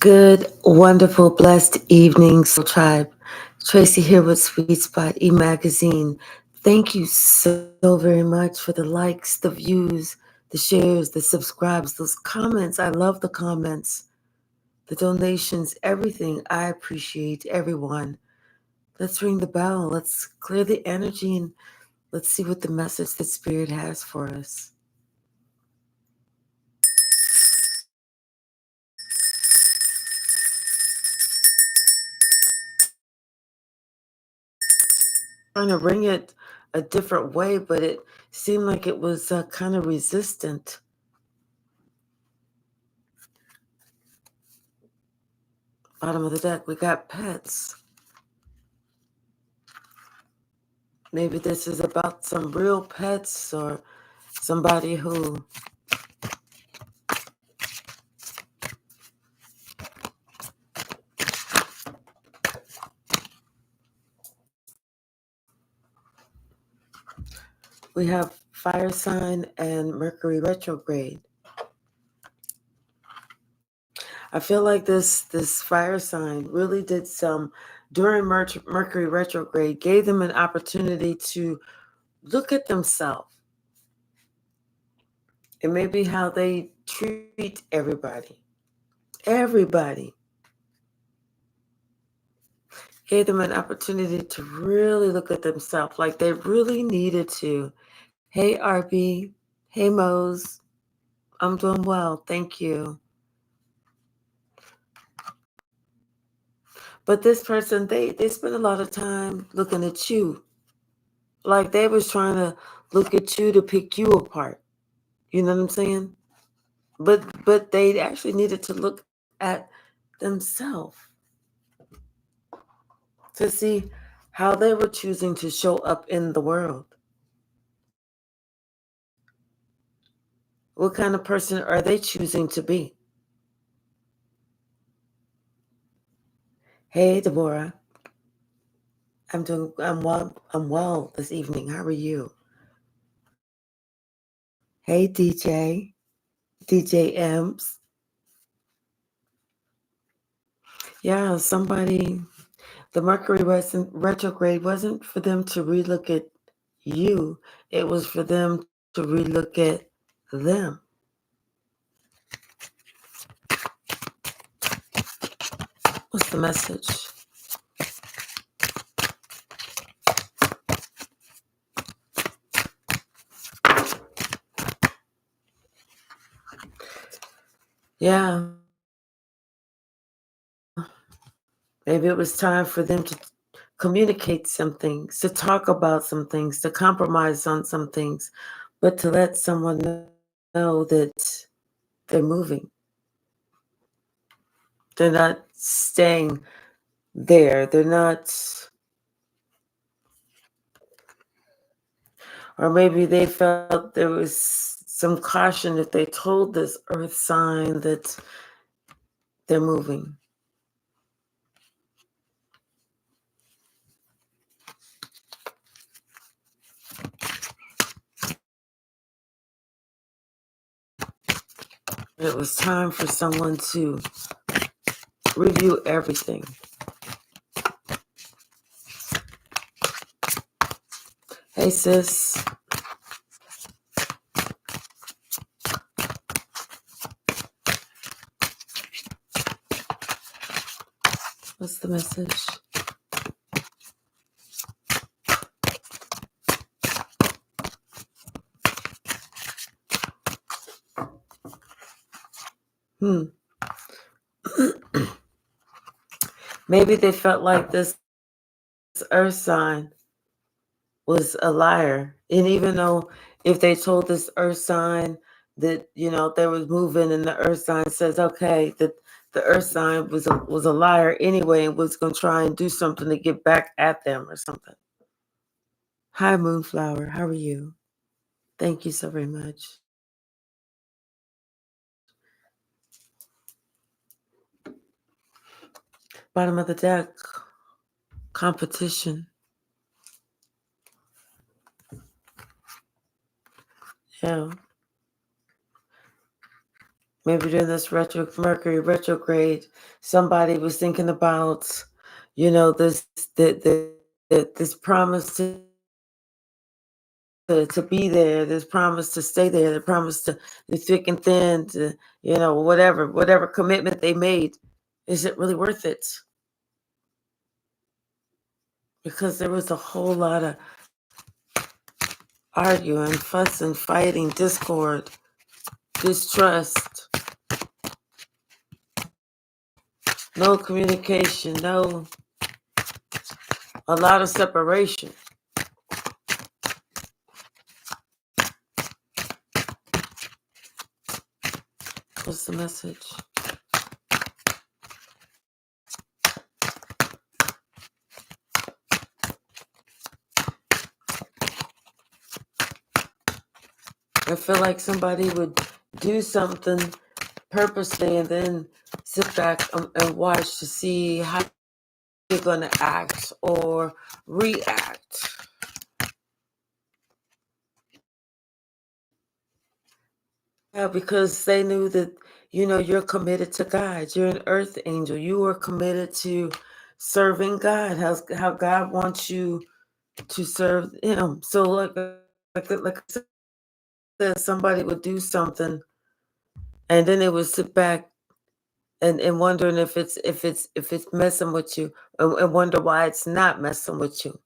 Good, wonderful, blessed evening, Soul Tribe. Tracy here with Sweet Spot e-magazine. Thank you so very much for the likes, the views, the shares, the subscribes, those comments. I love the comments, the donations, everything. I appreciate everyone. Let's ring the bell. Let's clear the energy and let's see what the message that Spirit has for us. Trying to ring it a different way, but it seemed like it was kind of resistant. Bottom of the deck, we got pets. Maybe this is about some real pets or somebody who we have fire sign and Mercury retrograde. I feel like this fire sign really did some during Mercury retrograde, gave them an opportunity to look at themselves. It may be how they treat everybody. Everybody. Gave them an opportunity to really look at themselves like they really needed to. Hey, RB. Hey, Mose. I'm doing well. Thank you. But this person, they spent a lot of time looking at you. Like they was trying to look at you to pick you apart. You know what I'm saying? But they actually needed to look at themselves to see how they were choosing to show up in the world. What kind of person are they choosing to be? Hey, Deborah. I'm well this evening. How are you? Hey, DJ M's. Yeah, the Mercury retrograde wasn't for them to relook at you. It was for them to relook at them. What's the message? Yeah. Maybe it was time for them to communicate some things, to talk about some things, to compromise on some things, but to let someone know that they're moving. They're not staying there. They're not, or maybe they felt there was some caution if they told this earth sign that they're moving. It was time for someone to review everything. Hey, sis. What's the message? Maybe they felt like this earth sign was a liar. And even though if they told this earth sign that, they was moving and the earth sign says, okay, that the earth sign was a liar anyway and was going to try and do something to get back at them or something. Hi, Moonflower. How are you? Thank you so very much. Bottom of the deck, competition. Yeah. Maybe during this Mercury retrograde, somebody was thinking about, this promise to be there, this promise to stay there, the promise to the thick and thin, to, whatever commitment they made. Is it really worth it? Because there was a whole lot of arguing, fussing, fighting, discord, distrust, no communication, a lot of separation. What's the message? I feel like somebody would do something purposely and then sit back and watch to see how you're going to act or react. Yeah, because they knew that, you're committed to God. You're an earth angel. You are committed to serving God, how God wants you to serve Him. So, like I said, somebody would do something, and then they would sit back and wondering if it's messing with you, and wonder why it's not messing with you.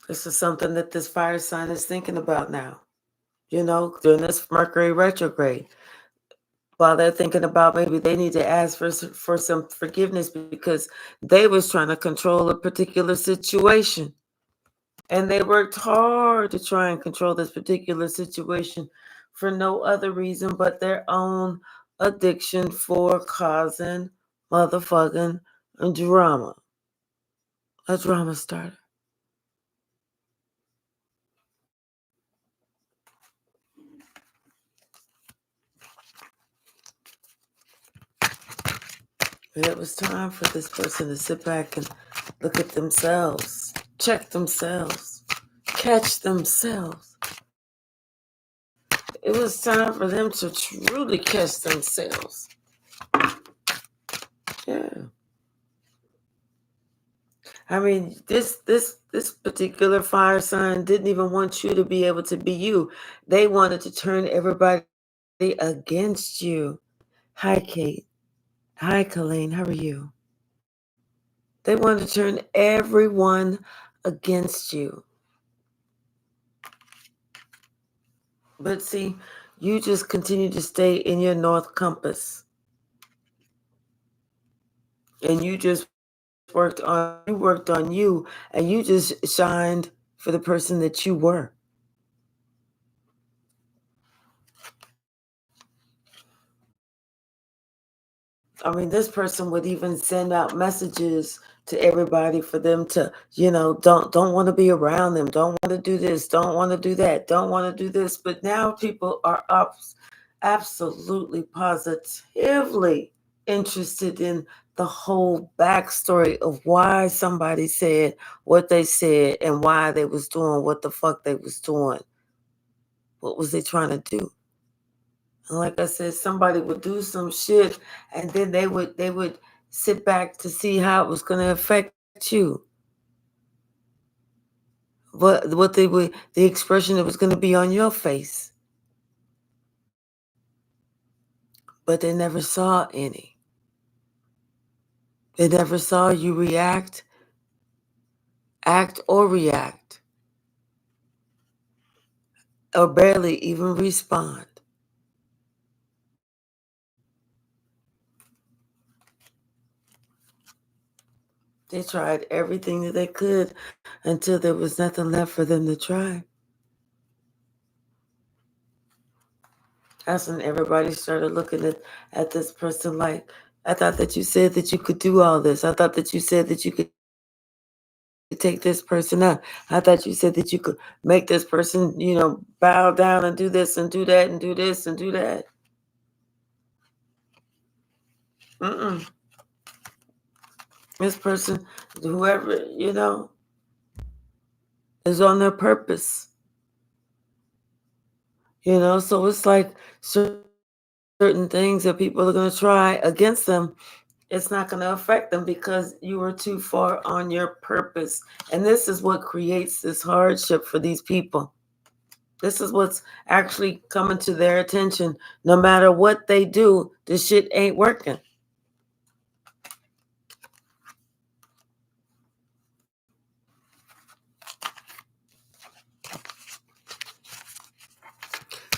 This is something that this fire sign is thinking about now. During this Mercury retrograde, while they're thinking about maybe they need to ask for some forgiveness because they was trying to control a particular situation. And they worked hard to try and control this particular situation for no other reason but their own addiction for causing motherfucking drama. A drama starter. But it was time for this person to sit back and look at themselves, check themselves, catch themselves. It was time for them to truly catch themselves. Yeah. I mean, this particular fire sign didn't even want you to be able to be you. They wanted to turn everybody against you. Hi, Kate. Hi, Colleen. How are you? They wanted to turn everyone against you. But see, you just continue to stay in your north compass. And you just worked on you, and you just shined for the person that you were. I mean, this person would even send out messages to everybody for them to, don't want to be around them, don't want to do this, don't want to do that, don't want to do this. But now people are absolutely positively interested in the whole backstory of why somebody said what they said and why they was doing what the fuck they was doing. What was they trying to do? And like I said, somebody would do some shit and then they would sit back to see how it was going to affect you. What they would, the expression that was going to be on your face. But they never saw any. They never saw you react, act or react, or barely even respond. They tried everything that they could until there was nothing left for them to try. That's when everybody started looking at this person like, I thought that you said that you could do all this. I thought that you said that you could take this person out. I thought you said that you could make this person, bow down and do this and do that and do this and do that. Mm-mm. This person, whoever, is on their purpose. So it's like certain things that people are going to try against them, it's not going to affect them because you were too far on your purpose. And this is what creates this hardship for these people. This is what's actually coming to their attention. No matter what they do, this shit ain't working.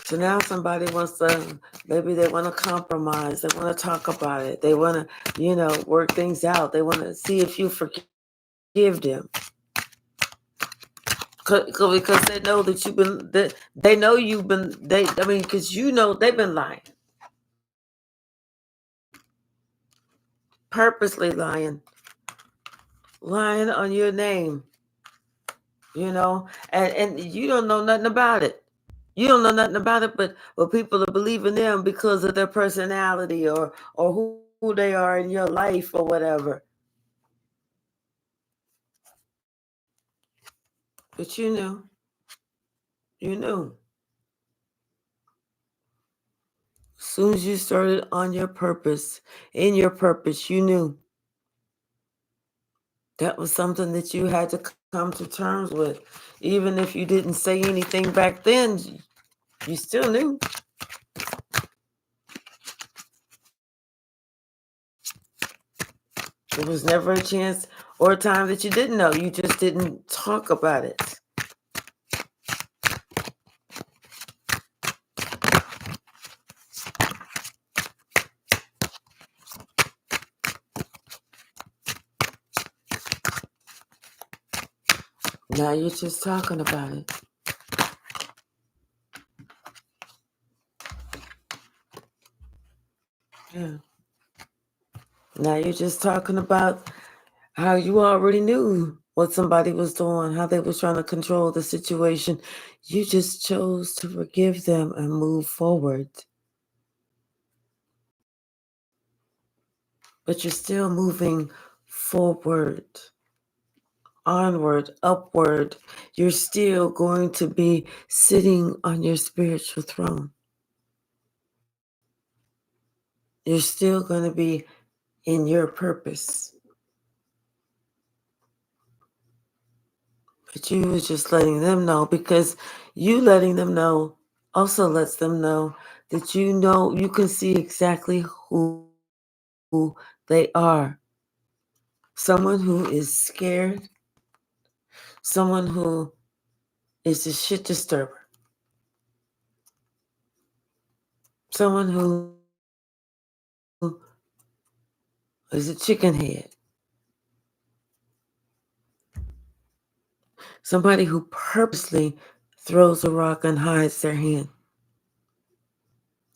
So now somebody wants to, maybe they want to compromise. They want to talk about it. They want to, work things out. They want to see if you forgive them. Because they know that you've been, they know you've been, because they've been lying. Purposely lying on your name, and you don't know nothing about it. You don't know nothing about it, but people are believing them because of their personality or who they are in your life or whatever. But you knew. As soon as you started on your purpose, in your purpose, you knew. That was something that you had to come to terms with. Even if you didn't say anything back then, you still knew. There was never a chance or a time that you didn't know. You just didn't talk about it. Now you're just talking about it. Yeah. Now you're just talking about how you already knew what somebody was doing, how they was trying to control the situation. You just chose to forgive them and move forward. But you're still moving forward, onward, upward. You're still going to be sitting on your spiritual throne. You're still going to be in your purpose. But you was just letting them know, because you letting them know also lets them know that you can see exactly who they are. Someone who is scared, someone who is a shit disturber, someone who is a chicken head, somebody who purposely throws a rock and hides their hand.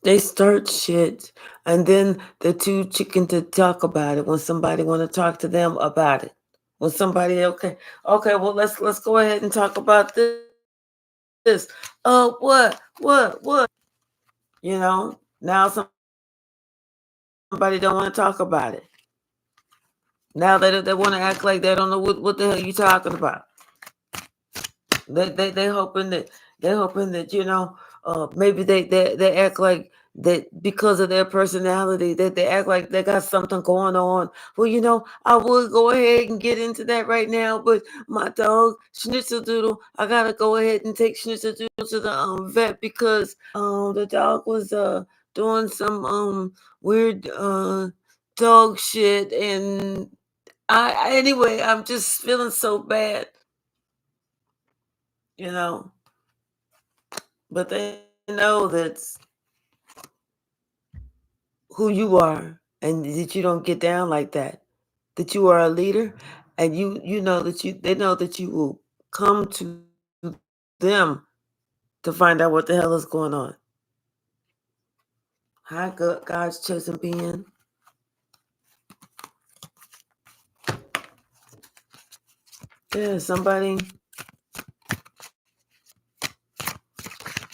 They start shit, and then they're too chicken to talk about it when somebody want to talk to them about it. When somebody, okay, well, let's go ahead and talk about this. Oh, what? Now somebody don't want to talk about it. Now they want to act like they don't know what the hell you talking about. They hoping that maybe they act like that because of their personality, that they act like they got something going on. Well, I would go ahead and get into that right now, but my dog Schnitzel Doodle, I gotta go ahead and take Schnitzel Doodle to the vet because the dog was doing some weird dog shit, and anyway, I'm just feeling so bad. But they know that's who you are, and that you don't get down like that. That you are a leader, and you know that they know that you will come to them to find out what the hell is going on. Hi, God's chosen being. Yeah, somebody.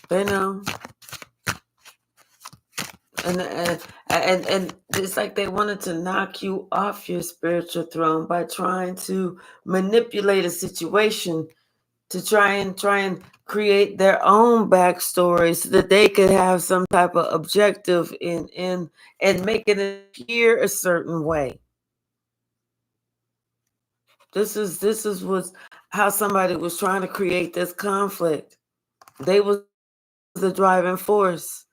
They know. And it's like they wanted to knock you off your spiritual throne by trying to manipulate a situation to try and create their own backstory so that they could have some type of objective in and making it appear a certain way. This is was how somebody was trying to create this conflict. They was the driving force.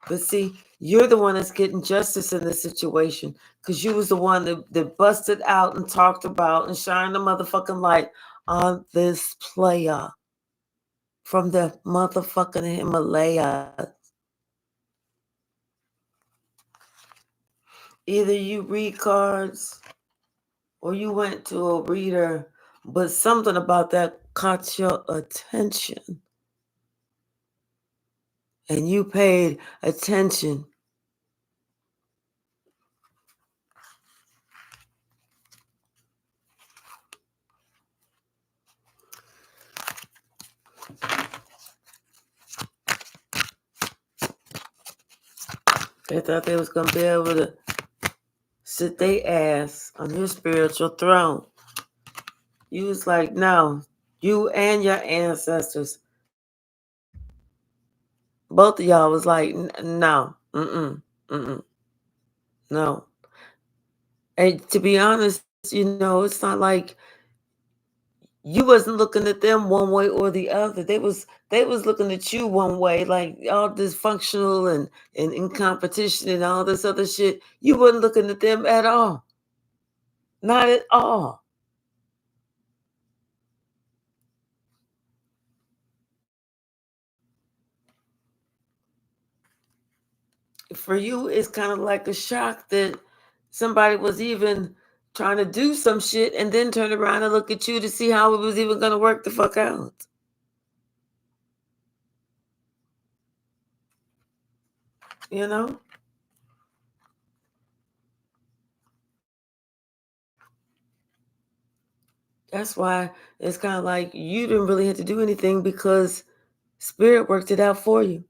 But see, you're the one that's getting justice in this situation because you was the one that busted out and talked about and shined the motherfucking light on this player from the motherfucking Himalayas. Either you read cards or you went to a reader, but something about that caught your attention and you paid attention. They thought they was gonna be able to sit their ass on your spiritual throne. You was like, no, you and your ancestors, both of y'all was like, no, no. And to be honest, it's not like you wasn't looking at them one way or the other. They was looking at you one way, like all dysfunctional and in competition and all this other shit. You wasn't looking at them at all. Not at all. For you, it's kind of like a shock that somebody was even trying to do some shit and then turn around and look at you to see how it was even going to work the fuck out. You know? That's why it's kind of like you didn't really have to do anything because Spirit worked it out for you.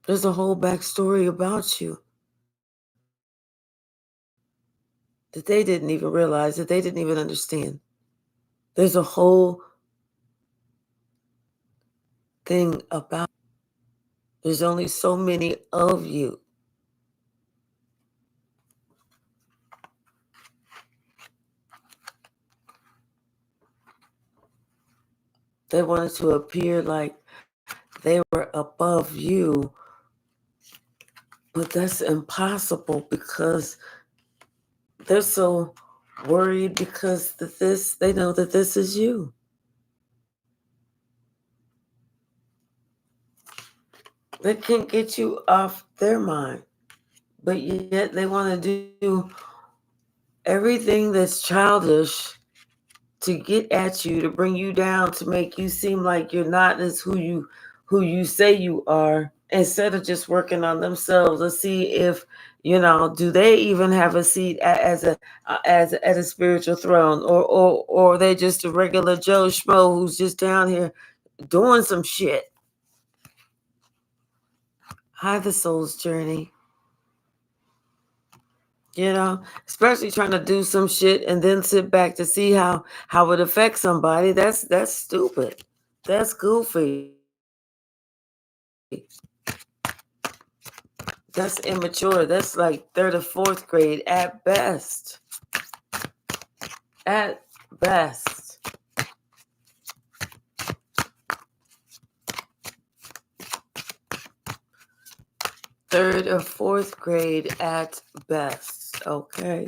There's a whole backstory about you that they didn't even realize, that they didn't even understand. There's a whole thing about you. There's only so many of you. They wanted to appear like they were above you, but that's impossible because they're so worried because they know that this is you. They can't get you off their mind, but yet they want to do everything that's childish to get at you, to bring you down, to make you seem like you're not as who you say you are, instead of just working on themselves to see if do they even have a seat as at a spiritual throne, or they just a regular Joe Schmo who's just down here doing some shit. Hi, the soul's journey. Especially trying to do some shit and then sit back to see how it affects somebody. That's stupid. That's goofy. That's immature. That's like third or fourth grade at best. At best. Third or fourth grade at best. Okay.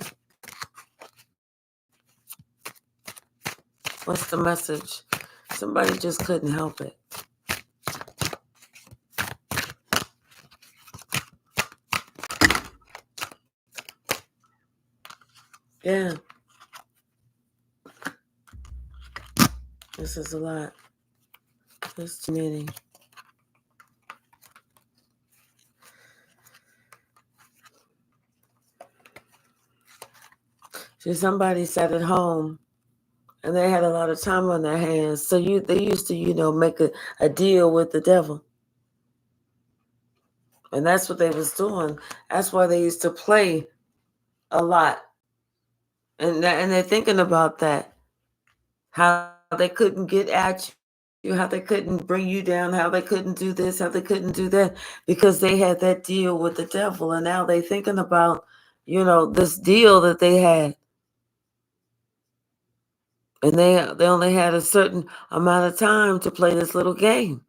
What's the message? Somebody just couldn't help it. Yeah. This is a lot. There's too many. See, somebody sat at home and they had a lot of time on their hands. So they used to, make a deal with the devil. And that's what they was doing. That's why they used to play a lot. And they're thinking about that. how they couldn't get at you, how they couldn't bring you down, how they couldn't do this, how they couldn't do that, because they had that deal with the devil. And now they thinking about, this deal that they had. And they only had a certain amount of time to play this little game.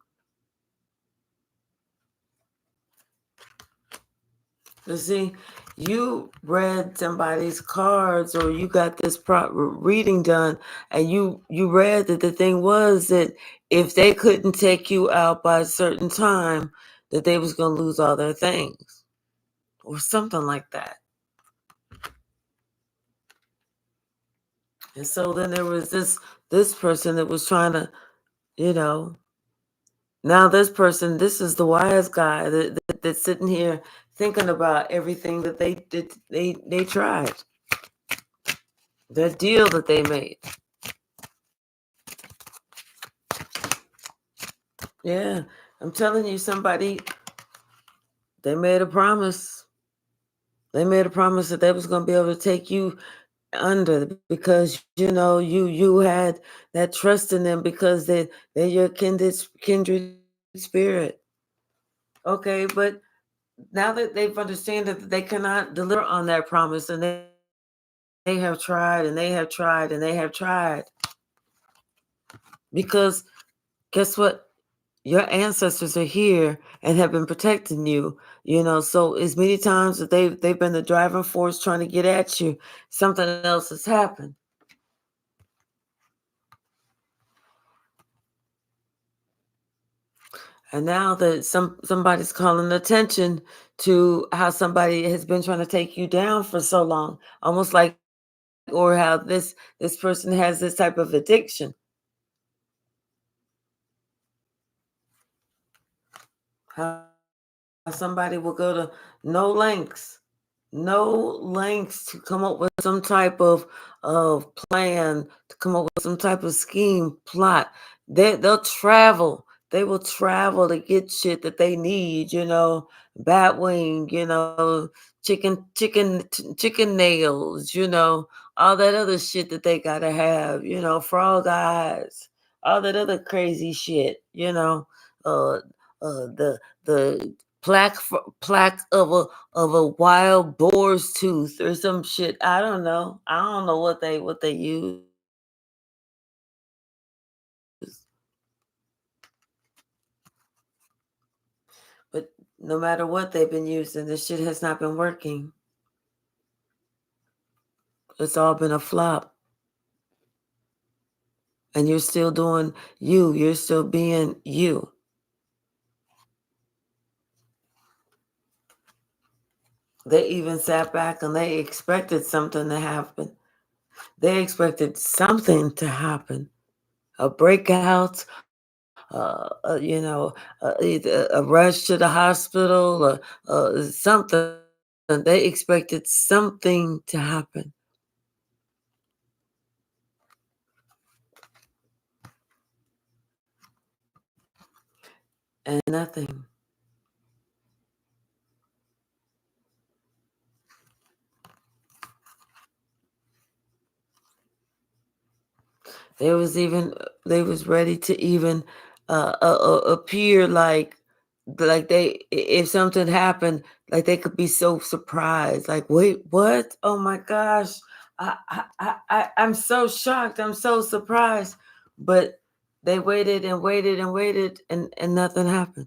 You see, you read somebody's cards, or you got this reading done, and you read that the thing was that if they couldn't take you out by a certain time, that they was going to lose all their things, or something like that. And so then there was this person that was trying to, now this person, this is the wise guy that's sitting here thinking about everything that they tried, the deal that they made. Yeah, I'm telling you, somebody, they made a promise. They made a promise that they was going to be able to take you under, because you had that trust in them, because they're your kindred spirit. Okay, but now that they've understood that they cannot deliver on that promise, and they have tried, and they have tried, and they have tried, because guess what? Your ancestors are here and have been protecting you, so as many times that they've been the driving force trying to get at you, something else has happened. And now that somebody's calling attention to how somebody has been trying to take you down for so long, almost like, or how this person has this type of addiction. How somebody will go to no lengths to come up with some type of plan, to come up with some type of scheme, plot. They'll travel. They will travel to get shit that they need, bat wing, chicken nails, all that other shit that they gotta have, frog eyes, all that other crazy shit, the plaque of a wild boar's tooth or some shit. I don't know. I don't know what they use. But no matter what they've been using, this shit has not been working. It's all been a flop. And you're still doing you. You're still being you. They even sat back and they expected something to happen. They expected something to happen. A breakout, either a rush to the hospital, or something. They expected something to happen. And nothing. They was ready to even appear like they, if something happened, like they could be so surprised, like, wait, what? Oh my gosh, I'm so shocked, I'm so surprised. But they waited and waited and waited, and nothing happened.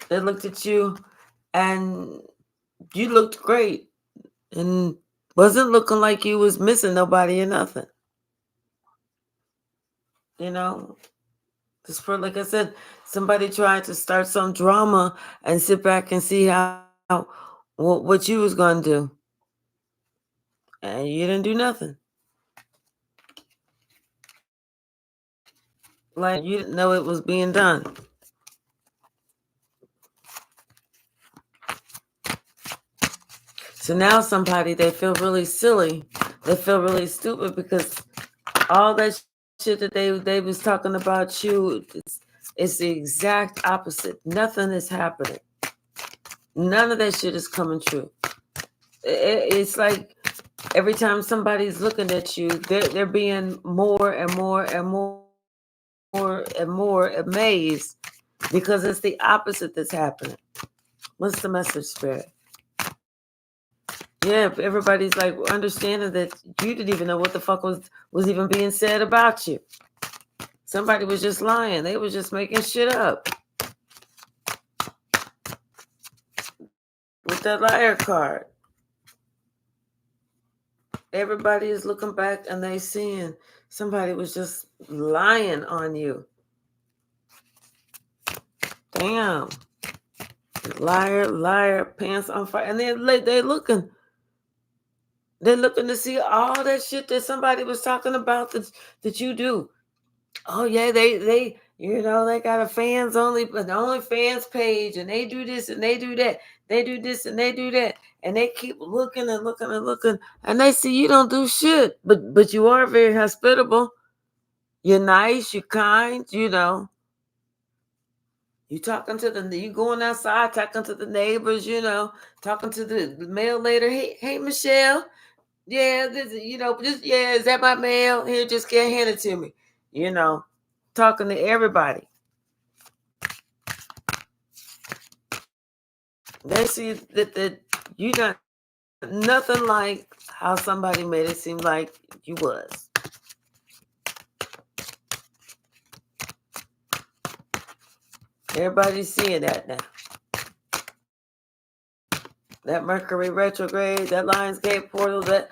They looked at you, and you looked great, and wasn't looking like you was missing nobody or nothing. Just for, like I said, somebody tried to start some drama and sit back and see what you was gonna do, and you didn't do nothing. Like, you didn't know it was being done. So now somebody, they feel really silly. They feel really stupid, because all that shit that they was talking about you, it's the exact opposite. Nothing is happening. None of that shit is coming true. It's like every time somebody's looking at you, they're being more and more and more and more amazed because it's the opposite that's happening. What's the message, Spirit? Yeah, everybody's like understanding that you didn't even know what the fuck was even being said about you. Somebody was just lying. They was just making shit up with that liar card. Everybody is looking back and they seeing somebody was just lying on you. Damn. Liar, liar, pants on fire. And they're looking to see all that shit that somebody was talking about that you do. Oh yeah, they they got a fans only, but the only fans page, and they do this and they do that. They do this and they do that, and they keep looking and looking and looking, and they see you don't do shit, but you are very hospitable. You're nice, you're kind, You talking to you going outside, talking to the neighbors, talking to the mail later. Hey, Michelle. Yeah, this just is that my mail? Here, just can't hand it to me. Talking to everybody. They see that you not nothing like how somebody made it seem like you was. Everybody's seeing that now. That Mercury retrograde, that Lionsgate portal, that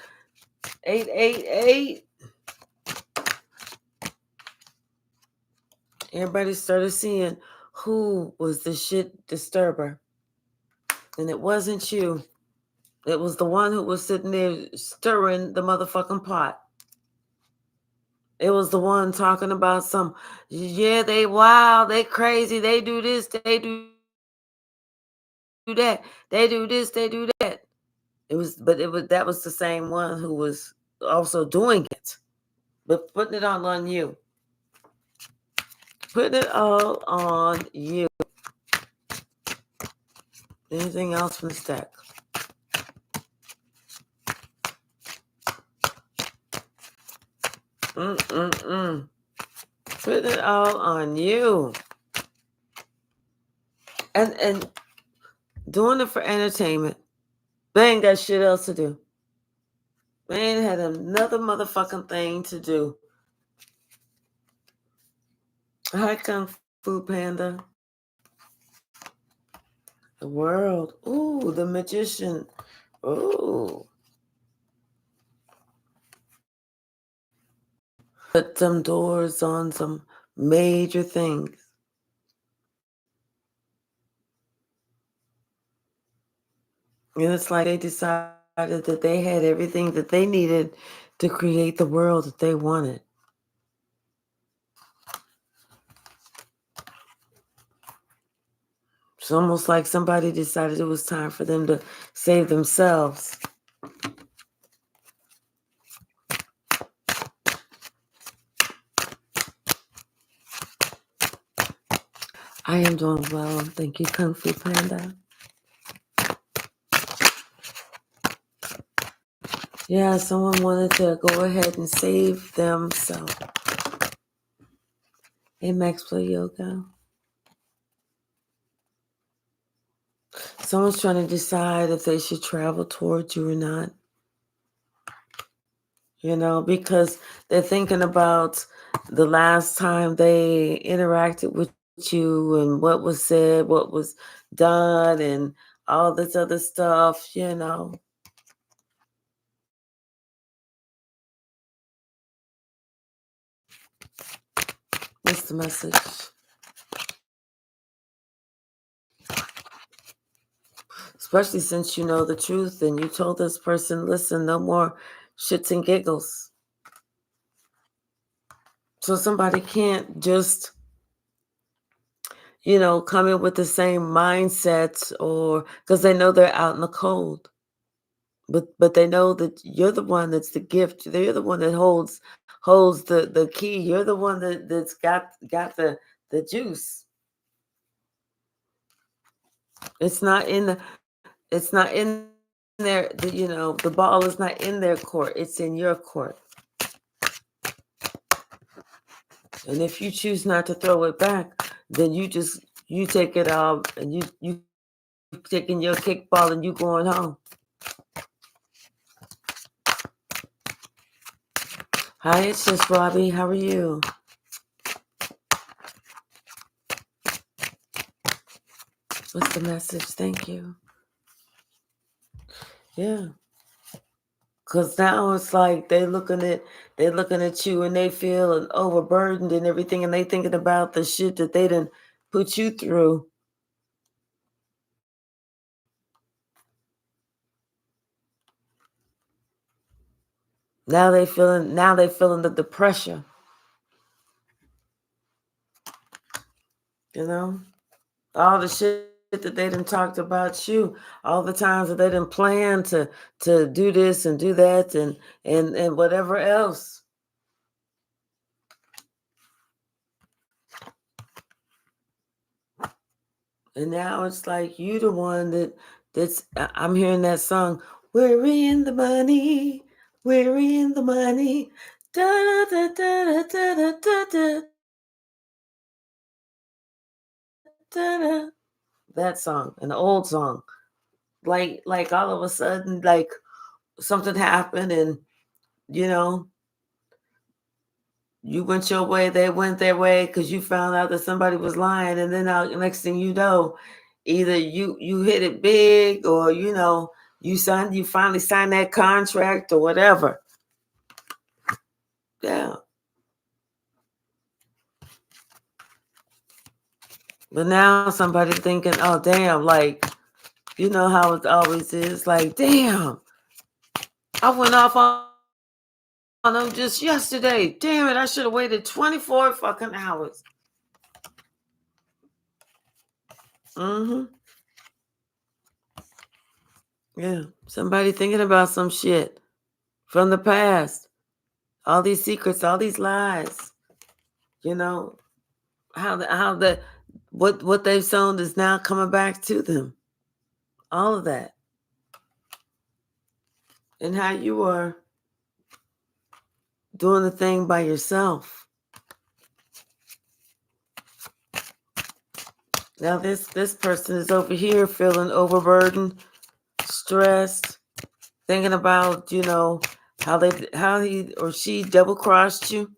888. Everybody started seeing who was the shit disturber. And it wasn't you. It was the one who was sitting there stirring the motherfucking pot. It was the one talking about they wild, they crazy, they do this, they do that, they do this, they do that. That was the same one who was also doing it, but putting it all on you. Putting it all on you. Anything else from the stack? Putting it all on you. And doing it for entertainment. They ain't got shit else to do. They ain't had another motherfucking thing to do. Hi, Kung Fu Panda. The world. Ooh, the magician. Ooh. Put some doors on some major things. And it's like they decided that they had everything that they needed to create the world that they wanted. It's almost like somebody decided it was time for them to save themselves. I am doing well. Thank you, Kung Fu Panda. Yeah, someone wanted to go ahead and save themselves. Hey, Max Play Yoga. Someone's trying to decide if they should travel towards you or not. Because they're thinking about the last time they interacted with you and what was said, what was done, and all this other stuff, What's the message? Especially since you know the truth and you told this person, listen, no more shits and giggles. So somebody can't just, come in with the same mindset or because they know they're out in the cold. But they know that you're the one that's the gift. You're the one that holds the key. You're the one that's got the juice. It's not in their, the ball is not in their court. It's in your court. And if you choose not to throw it back, then you take it out and you taking your kickball and you going home. Hi, it's just Robbie. How are you? What's the message? Thank you. Yeah. Cause now it's like they looking at you and they feel overburdened and everything, and they thinking about the shit that they done put you through. Now they feeling the pressure. All the shit that they done talked about you, all the times that they done planned to do this and do that and whatever else. And now it's like you the one that's I'm hearing that song, we're in the money, we're in the money. Da da da da da da da da. Da. That song, an old song. Like all of a sudden, like something happened and you went your way, they went their way because you found out that somebody was lying, and then next thing you know, either you hit it big or you finally signed that contract or whatever. Yeah. But now somebody thinking, oh damn, like you know how it always is, like damn, I went off on them just yesterday. Damn it, I should have waited 24 fucking hours. Mm-hmm. Yeah. Somebody thinking about some shit from the past. All these secrets, all these lies. What they've sown is now coming back to them. All of that. And how you are doing the thing by yourself. Now this person is over here feeling overburdened, stressed, thinking about, how he or she double crossed you.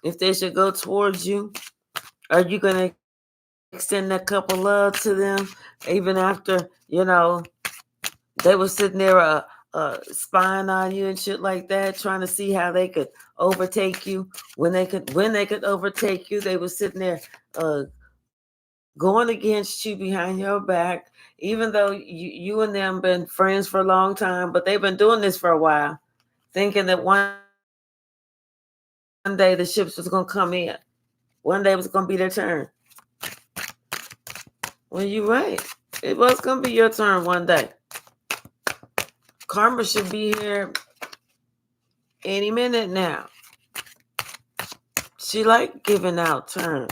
If they should go towards you, are you gonna extend that cup of love to them even after, they were sitting there spying on you and shit like that, trying to see how they could overtake you. When they could overtake you, they were sitting there going against you behind your back, even though you and them been friends for a long time, but they've been doing this for a while, thinking that one day the ships was going to come in. One day it was going to be their turn. Well, you're right. It was going to be your turn one day. Karma should be here any minute now. She like giving out turns.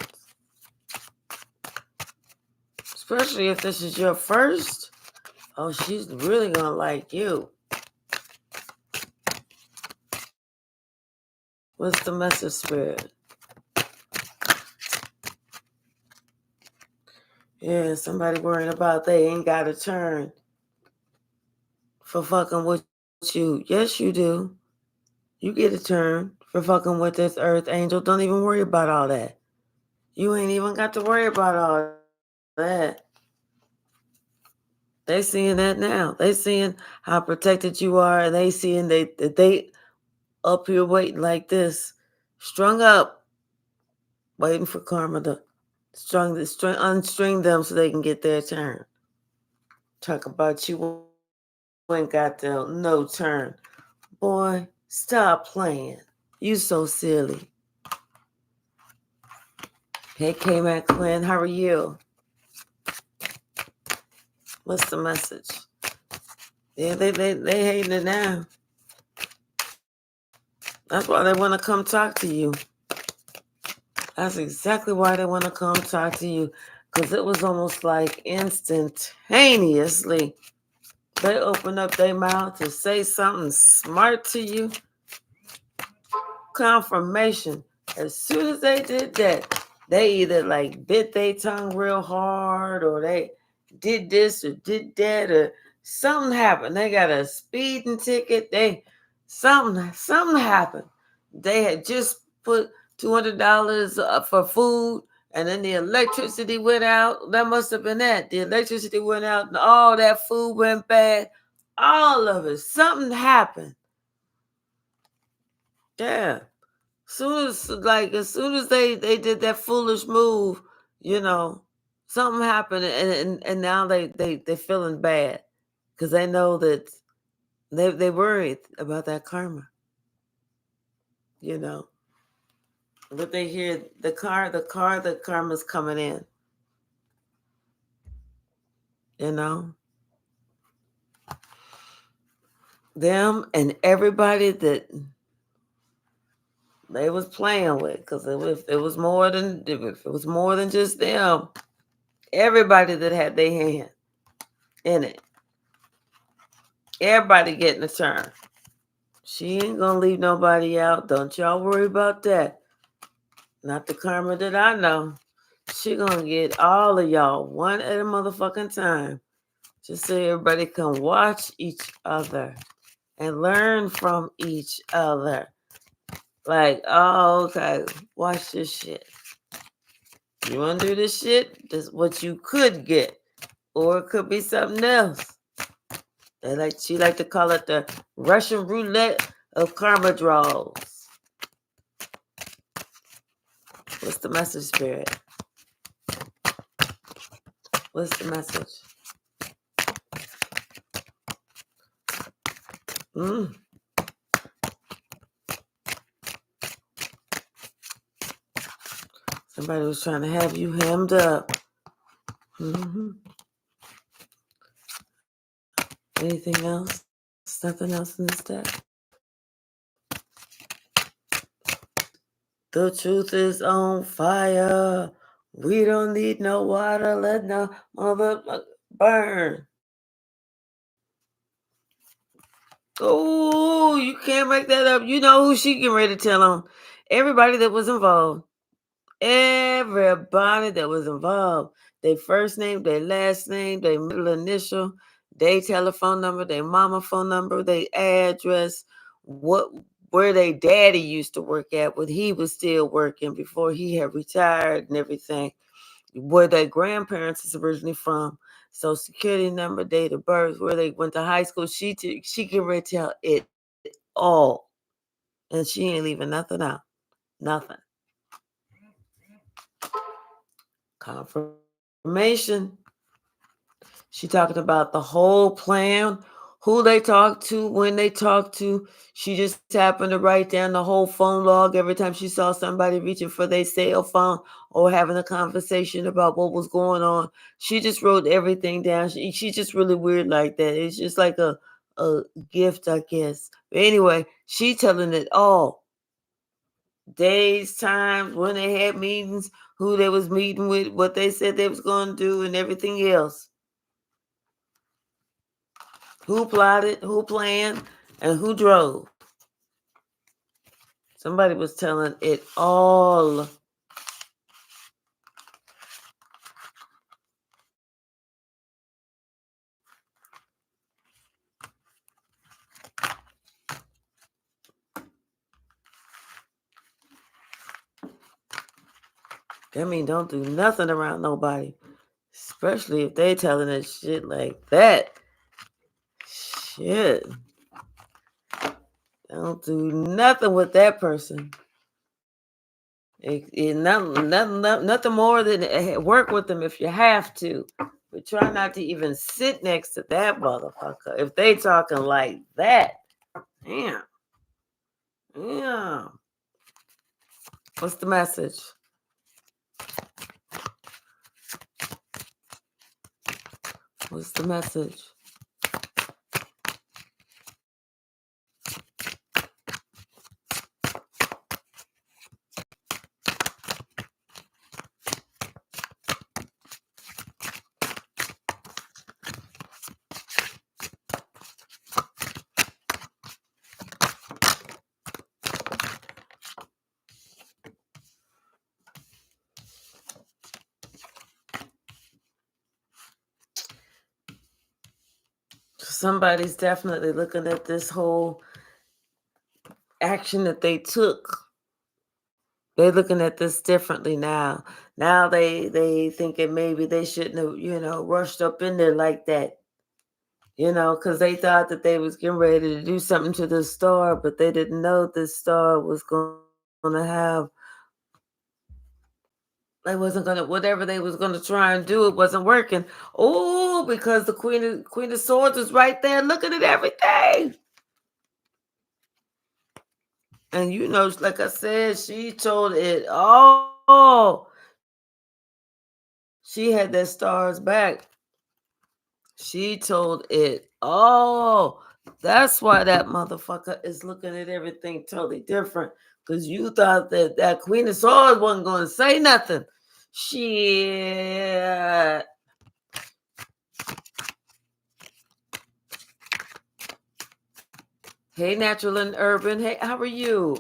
Especially if this is your first. Oh, she's really going to like you. What's the message, Spirit? Yeah, somebody worrying about they ain't got a turn for fucking with you. Yes, you do. You get a turn for fucking with this earth angel. Don't even worry about all that. You ain't even got to worry about all that. They seeing that now. They seeing how protected you are, and they seeing that they up here waiting like this, strung up, waiting for karma to unstring them so they can get their turn. Talk about you ain't got no turn. Boy, stop playing. You so silly. Hey, K-Mac Quinn, how are you? What's the message? Yeah, they hating it now. That's why they want to come talk to you. That's exactly why they want to come talk to you. Because it was almost like instantaneously. they open up their mouth to say something smart to you, confirmation. As soon as they did that, they either like bit their tongue real hard, or they did this or did that, or something happened. They got a speeding ticket. Something happened. They had just put $200 for food, and then the electricity went out. That must have been that. The electricity went out, and all that food went bad. All of it. Something happened. Yeah. As soon as they did that foolish move, something happened, and now they feeling bad because they know that they worried about that karma. But they hear the karma's coming in. Them and everybody that they was playing with, because if it was more than just them, everybody that had their hand in it, everybody getting a turn. She ain't gonna leave nobody out. Don't y'all worry about that. Not the karma that I know. She gonna get all of y'all one at a motherfucking time. Just so everybody can watch each other and learn from each other. Like, oh, okay, watch this shit. You wanna do this shit? This is what you could get. Or it could be something else. She like to call it the Russian roulette of karma draws. What's the message, Spirit? What's the message? Somebody was trying to have you hemmed up. Anything else? Something else in this deck? The truth is on fire. We don't need no water. Let no motherfucker burn. Oh, you can't make that up. You know who she getting ready to tell on? Everybody that was involved. Everybody that was involved. Their first name, their last name, their middle initial, their telephone number, their mama phone number, their address, where their daddy used to work at when he was still working before he had retired and everything. Where their grandparents is originally from, Social Security number, date of birth, where they went to high school. She can ready to tell it all, and she ain't leaving nothing out. Nothing. Confirmation. She talking about the whole plan, who they talked to, when they talked to. She just happened to write down the whole phone log every time she saw somebody reaching for their cell phone or having a conversation about what was going on. She just wrote everything down. She's just really weird like that. It's just like a gift, I guess. But anyway, she telling it all. Days, times, when they had meetings, who they was meeting with, what they said they was going to do, and everything else. Who plotted, who planned, and who drove. Somebody was telling it all. That mean don't do nothing around nobody. Especially if they telling it shit like that. Shit. Don't do nothing with that person. Nothing more than work with them if you have to. But try not to even sit next to that motherfucker. If they talking like that. Damn. Yeah. What's the message? What's the message? Somebody's definitely looking at this whole action that they took. They're looking at this differently now. Now they thinking maybe they shouldn't have, rushed up in there like that. Because they thought that they was getting ready to do something to the star, but they didn't know this star was going to have. They wasn't gonna whatever they was gonna try and do. It wasn't working. Oh, because the Queen of Swords was right there looking at everything. And like I said, she told it all. She had that star's back. She told it all. That's why that motherfucker is looking at everything totally different. Because you thought that Queen of Swords wasn't going to say nothing. Shit. Hey, Natural and Urban. Hey, how are you?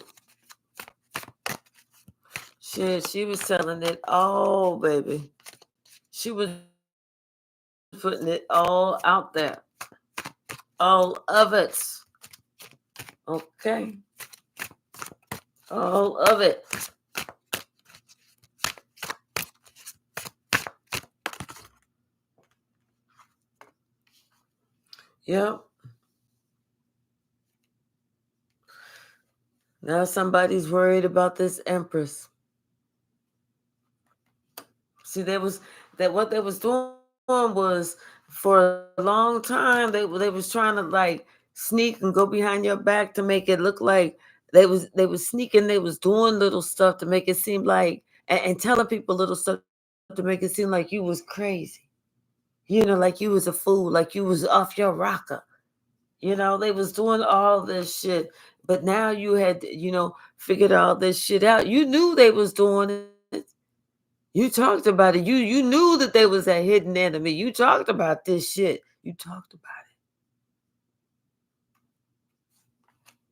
Shit, she was telling it all, baby. She was putting it all out there. All of it. Okay. All of it. Yep. Now somebody's worried about this Empress. See, what they was doing was for a long time they was trying to like sneak and go behind your back to make it look like they was sneaking, they was doing little stuff to make it seem like and telling people little stuff to make it seem like you was crazy. Like you was a fool, like you was off your rocker. They was doing all this shit, but now you had, figured all this shit out. You knew they was doing it. You talked about it. You knew that they was a hidden enemy. You talked about this shit. You talked about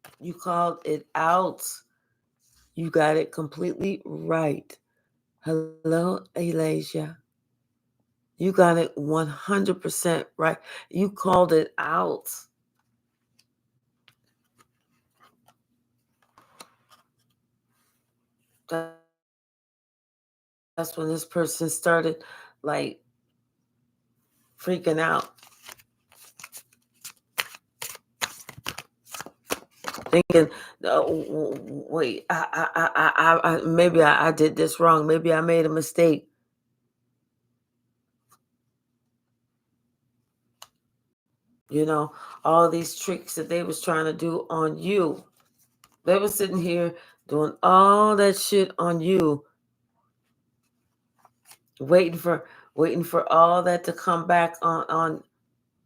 it. You called it out. You got it completely right. Hello, Elijah. You got it 100% right. You called it out. That's when this person started like freaking out, thinking, "Oh, wait, maybe I did this wrong. Maybe I made a mistake." All these tricks that they was trying to do on you. They were sitting here doing all that shit on you, waiting for all that to come back on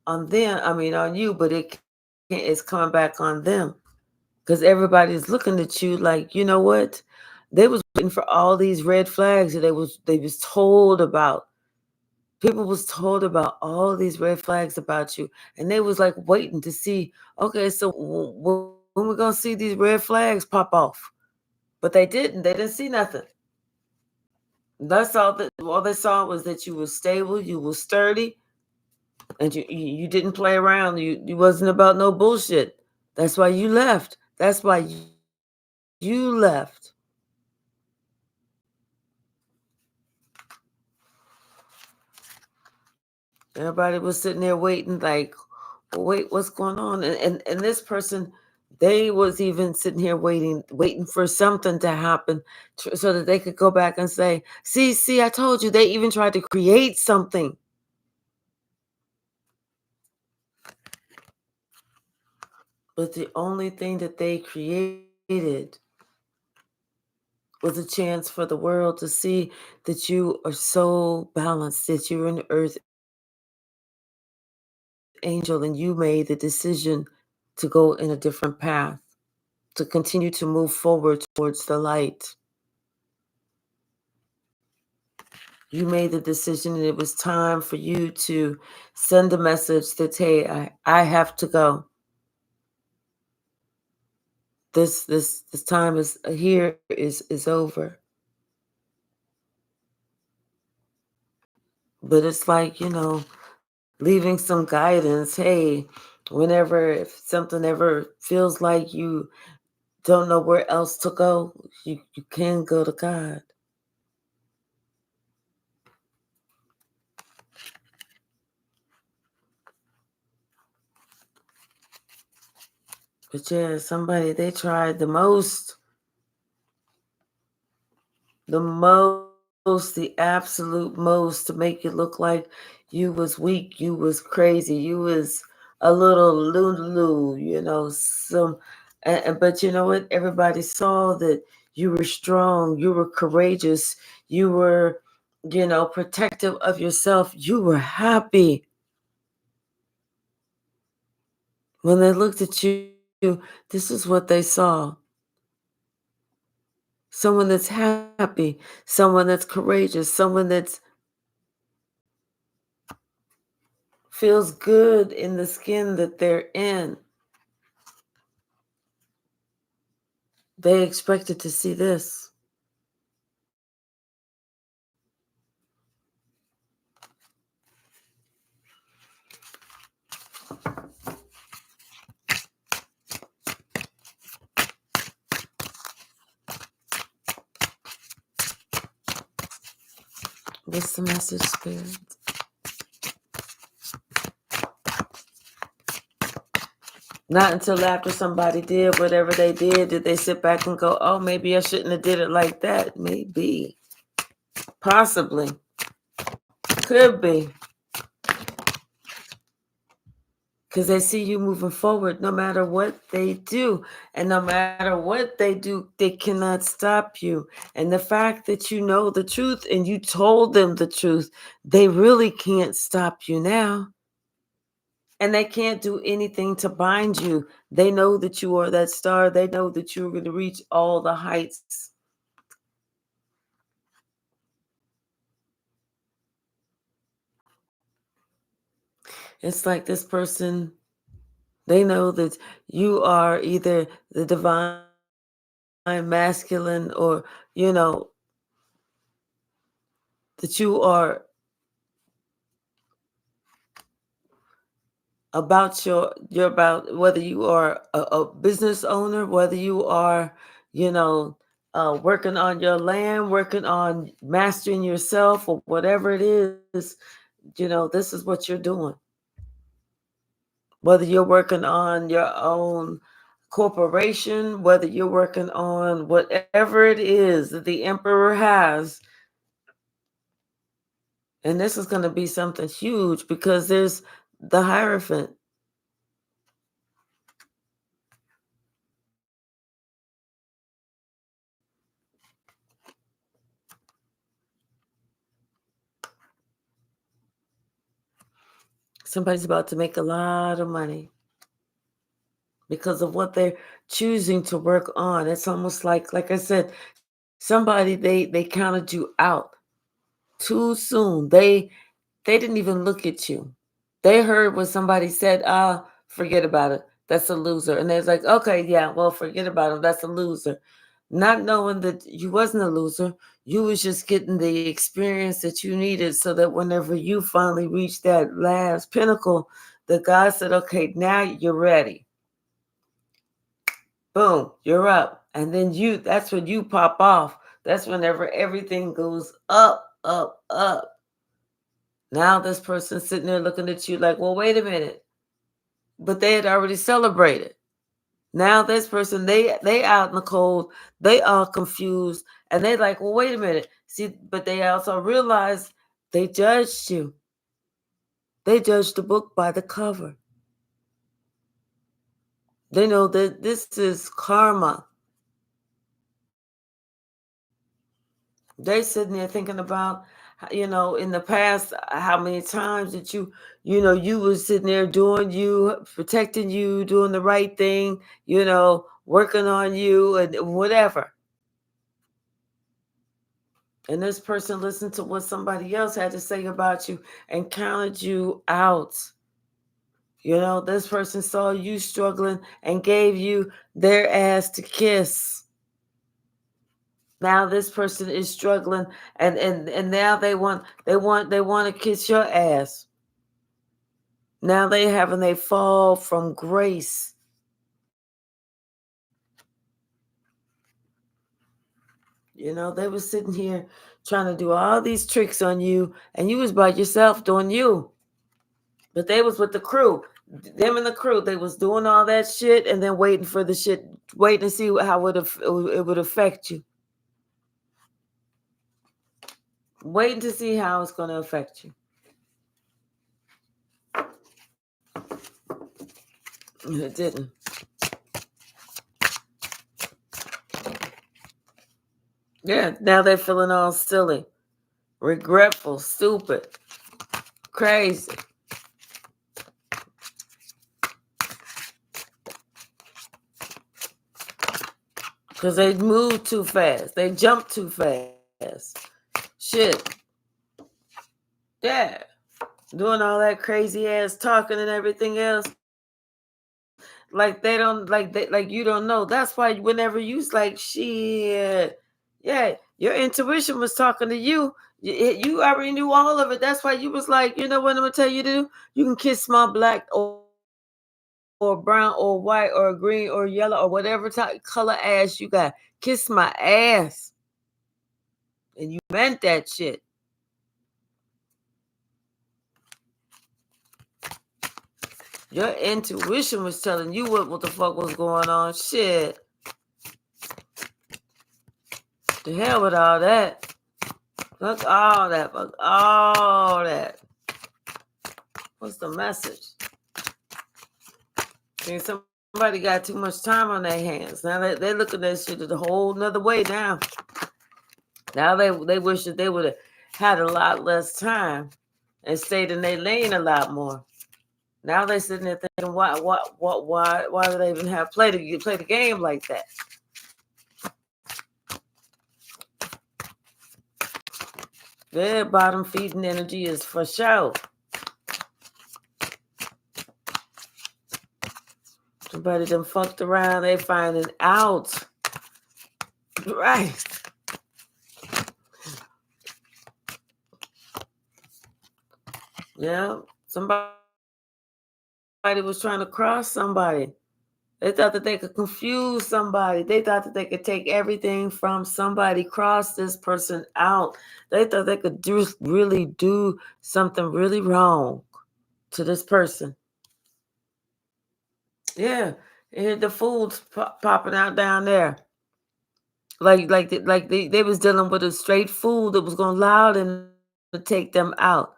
them. I mean, on you, but it's coming back on them because everybody's looking at you like, you know what? They was waiting for all these red flags that they was told about. People was told about all these red flags about you, and they was like waiting to see, okay, so when we gonna see these red flags pop off? But they didn't. They didn't see nothing. That's all they saw was that you were stable, you were sturdy, and you didn't play around. You wasn't about no bullshit. That's why you left. That's why you left. Everybody was sitting there waiting, like, well, wait, what's going on? And this person, they was even sitting here waiting for something to happen so that they could go back and say, see, I told you. They even tried to create something. But the only thing that they created was a chance for the world to see that you are so balanced, that you're an earth angel, and you made the decision to go in a different path, to continue to move forward towards the light. You made the decision, and it was time for you to send a message that, hey, I have to go. This time is here, is over. But it's like, leaving some guidance. Hey, whenever if something ever feels like you don't know where else to go, you can go to God. But yeah, somebody they tried the absolute most to make you look like you was weak, you was crazy, you was a little lulu, some but you know what? Everybody saw that you were strong, you were courageous, you were, protective of yourself, you were happy. When they looked at you, this is what they saw. Someone that's happy, someone that's courageous, someone that's feels good in the skin that they're in. They expected to see this. What's the message, Spirit? Not until after somebody did whatever they did they sit back and go, oh, maybe I shouldn't have did it like that. Maybe. Possibly. Could be. Because they see you moving forward no matter what they do. And no matter what they do, they cannot stop you. And the fact that you know the truth and you told them the truth, they really can't stop you now. And they can't do anything to bind you. They know that you are that star. They know that you're going to reach all the heights. It's like this person, they know that you are either the divine masculine or, that you are about you're about whether you are a business owner, whether you are, working on your land, working on mastering yourself or whatever it is, this is what you're doing. Whether you're working on your own corporation, whether you're working on whatever it is that the emperor has. And this is going to be something huge because there's the Hierophant. Somebody's about to make a lot of money because of what they're choosing to work on. It's almost like I said, somebody they counted you out too soon. They didn't even look at you. They heard what somebody said, forget about it. That's a loser. And they're like, okay, yeah, well, forget about him. That's a loser. Not knowing that you wasn't a loser. You was just getting the experience that you needed so that whenever you finally reached that last pinnacle, that God said, okay, now you're ready. Boom, you're up. And then that's when you pop off. That's whenever everything goes up, up, up. Now this person's sitting there looking at you like, well, wait a minute. But they had already celebrated. Now this person, they out in the cold, they are confused, and they like, well, wait a minute. See, but they also realize they judged you. They judged the book by the cover. They know that this is karma. They sitting there thinking about, in the past, how many times that you was sitting there doing you, protecting you, doing the right thing, working on you and whatever. And this person listened to what somebody else had to say about you and counted you out. This person saw you struggling and gave you their ass to kiss. Now this person is struggling and now they want to kiss your ass. Now they having a fall from grace. You know, they was sitting here trying to do all these tricks on you, and you was by yourself doing you. But they was with the crew. Them and the crew, they was doing all that shit and then waiting for the shit, waiting to see how it would affect you. Waiting to see how it's going to affect you. And it didn't. Yeah, now they're feeling all silly, regretful, stupid, crazy. Because they moved too fast. They jumped too fast. Shit. Yeah. Doing all that crazy ass talking and everything else. Like they don't, like you don't know. That's why whenever you's like, shit. Yeah, your intuition was talking to you. You already knew all of it. That's why you was like, you know what I'm going to tell you to do? You can kiss my black or brown or white or green or yellow or whatever type color ass you got. Kiss my ass. And you meant that shit. Your intuition was telling you what the fuck was going on. Shit. The hell with all that. Fuck all that. Fuck all that. What's the message? See, somebody got too much time on their hands. Now they're looking at shit a whole nother way now. Now they wish that they would have had a lot less time and stayed in their lane a lot more. Now they're sitting there thinking, why do they even have play the game like that? Their bottom feeding energy is for show. Somebody done fucked around, they finding out. Right. Yeah. Somebody was trying to cross somebody. They thought that they could confuse somebody. They thought that they could take everything from somebody, cross this person out. They thought they could really do something really wrong to this person. Yeah, and the fools popping out down there. Like they was dealing with a straight fool that was gonna allow them to take them out.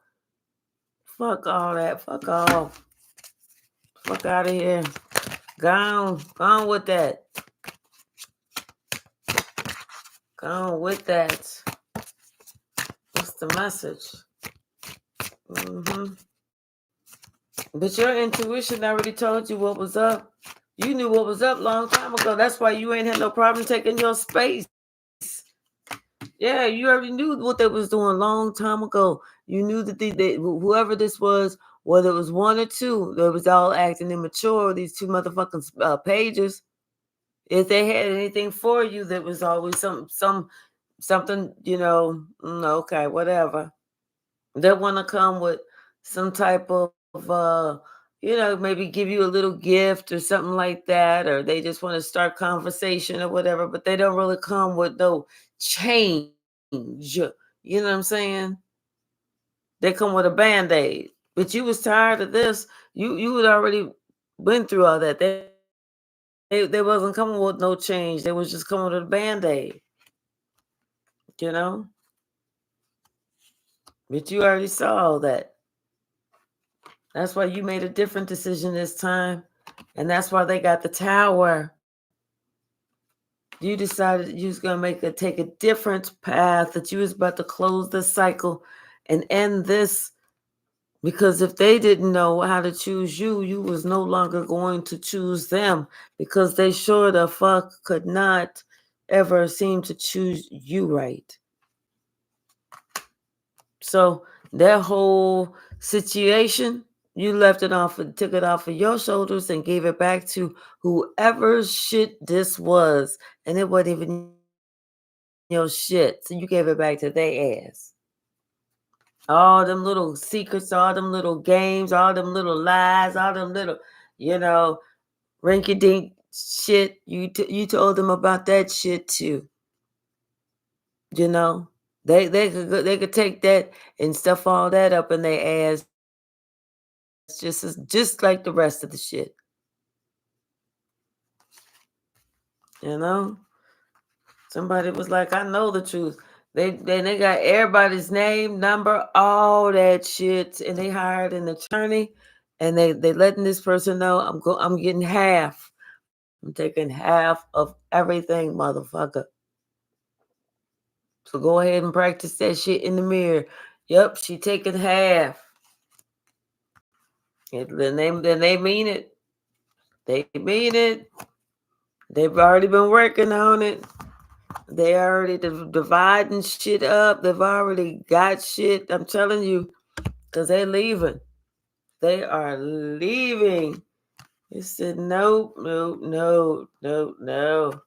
Fuck all that. Fuck off. Fuck out of here. Gone with that. Gone with that. What's the message? But your intuition already told you what was up. You knew what was up long time ago. That's why you ain't had no problem taking your space. Yeah, you already knew what they was doing long time ago. You knew that whoever this was, whether it was one or two, they was all acting immature. These two motherfucking pages. If they had anything for you, there was always something, you know. Okay, whatever. They want to come with some type of maybe give you a little gift or something like that, or they just want to start conversation or whatever, but they don't really come with no change. You know what I'm saying? They come with a band-aid. But you was tired of this. You had already been through all that. They wasn't coming with no change. They was just coming with a band-aid. You know? But you already saw all that. That's why you made a different decision this time. And that's why they got the tower. You decided you was going to take a different path, that you was about to close this cycle and end this. Because if they didn't know how to choose you, you was no longer going to choose them, because they sure the fuck could not ever seem to choose you right. So that whole situation, you took it off of your shoulders and gave it back to whoever shit this was. And it wasn't even your shit. So you gave it back to their ass. All them little secrets, all them little games, all them little lies, all them little, rinky dink shit. You told them about that shit too. You know, they could take that and stuff all that up in their ass just like the rest of the shit. You know, somebody was like, I know the truth. They got everybody's name, number, all that shit, and they hired an attorney, and they letting this person know I'm getting half. I'm taking half of everything, motherfucker. So go ahead and practice that shit in the mirror. Yep, she taking half. Then they mean it. They mean it. They've already been working on it. They already dividing shit up. They've already got shit. I'm telling you, because they're leaving. They are leaving. They said, nope, nope, no, no, no.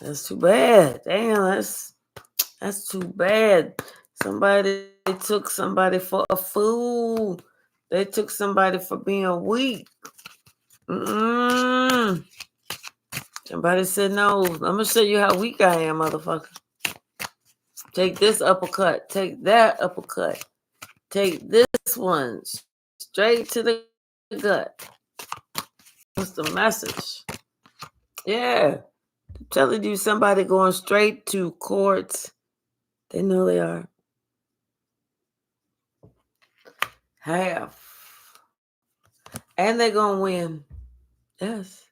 That's too bad. Damn, that's too bad. Somebody took somebody for a fool. They took somebody for being weak. Somebody said, no, I'm going to show you how weak I am, motherfucker. Take this uppercut. Take that uppercut. Take this one straight to the gut. What's the message? Yeah. I'm telling you, somebody going straight to court. They know they are. Half. And they're going to win. Yes.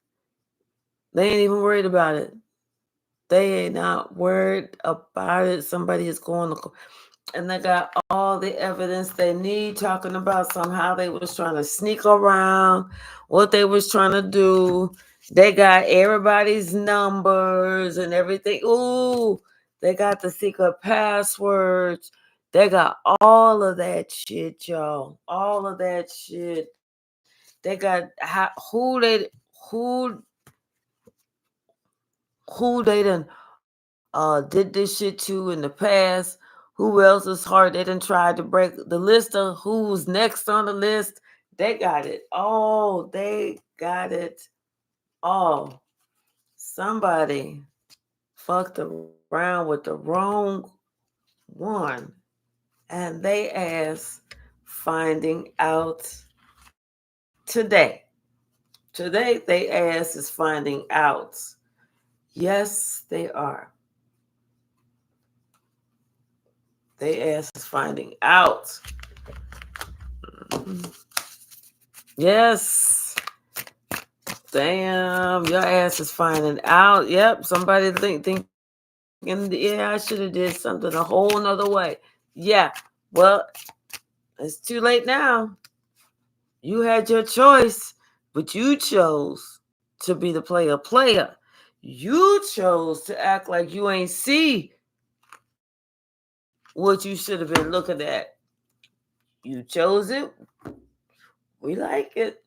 They ain't even worried about it. They ain't not worried about it. Somebody is going to, and they got all the evidence they need, talking about somehow they was trying to sneak around, what they was trying to do. They got everybody's numbers and everything. Ooh, they got the secret passwords. They got all of that shit, y'all. All of that shit. They got who they done did this shit to in the past. Who else's heart they done tried to break. The list of who's next on the list. They got it all. They got it all. Somebody fucked around with the wrong one, and they ass finding out today. Today, they ass is finding out. Yes, they are. They ass is finding out. Yes. Damn, your ass is finding out. Yep, somebody thinking, yeah, I should have did something a whole nother way. Yeah, well, it's too late now. You had your choice, but you chose to be the player. You chose to act like you ain't see what you should have been looking at. You chose it. We like it.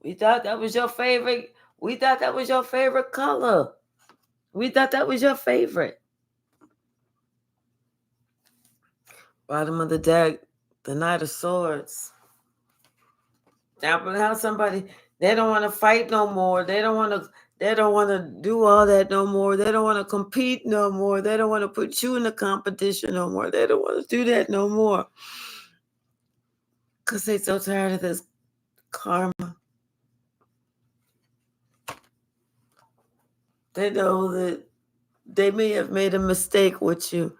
We thought that was your favorite. We thought that was your favorite color. We thought that was your favorite. Bottom of the deck, the Knight of Swords. Now, but how somebody, they don't want to fight no more. They don't want to do all that no more. They don't want to compete no more. They don't want to put you in the competition no more. They don't want to do that no more. Because they're so tired of this karma. They know that they may have made a mistake with you.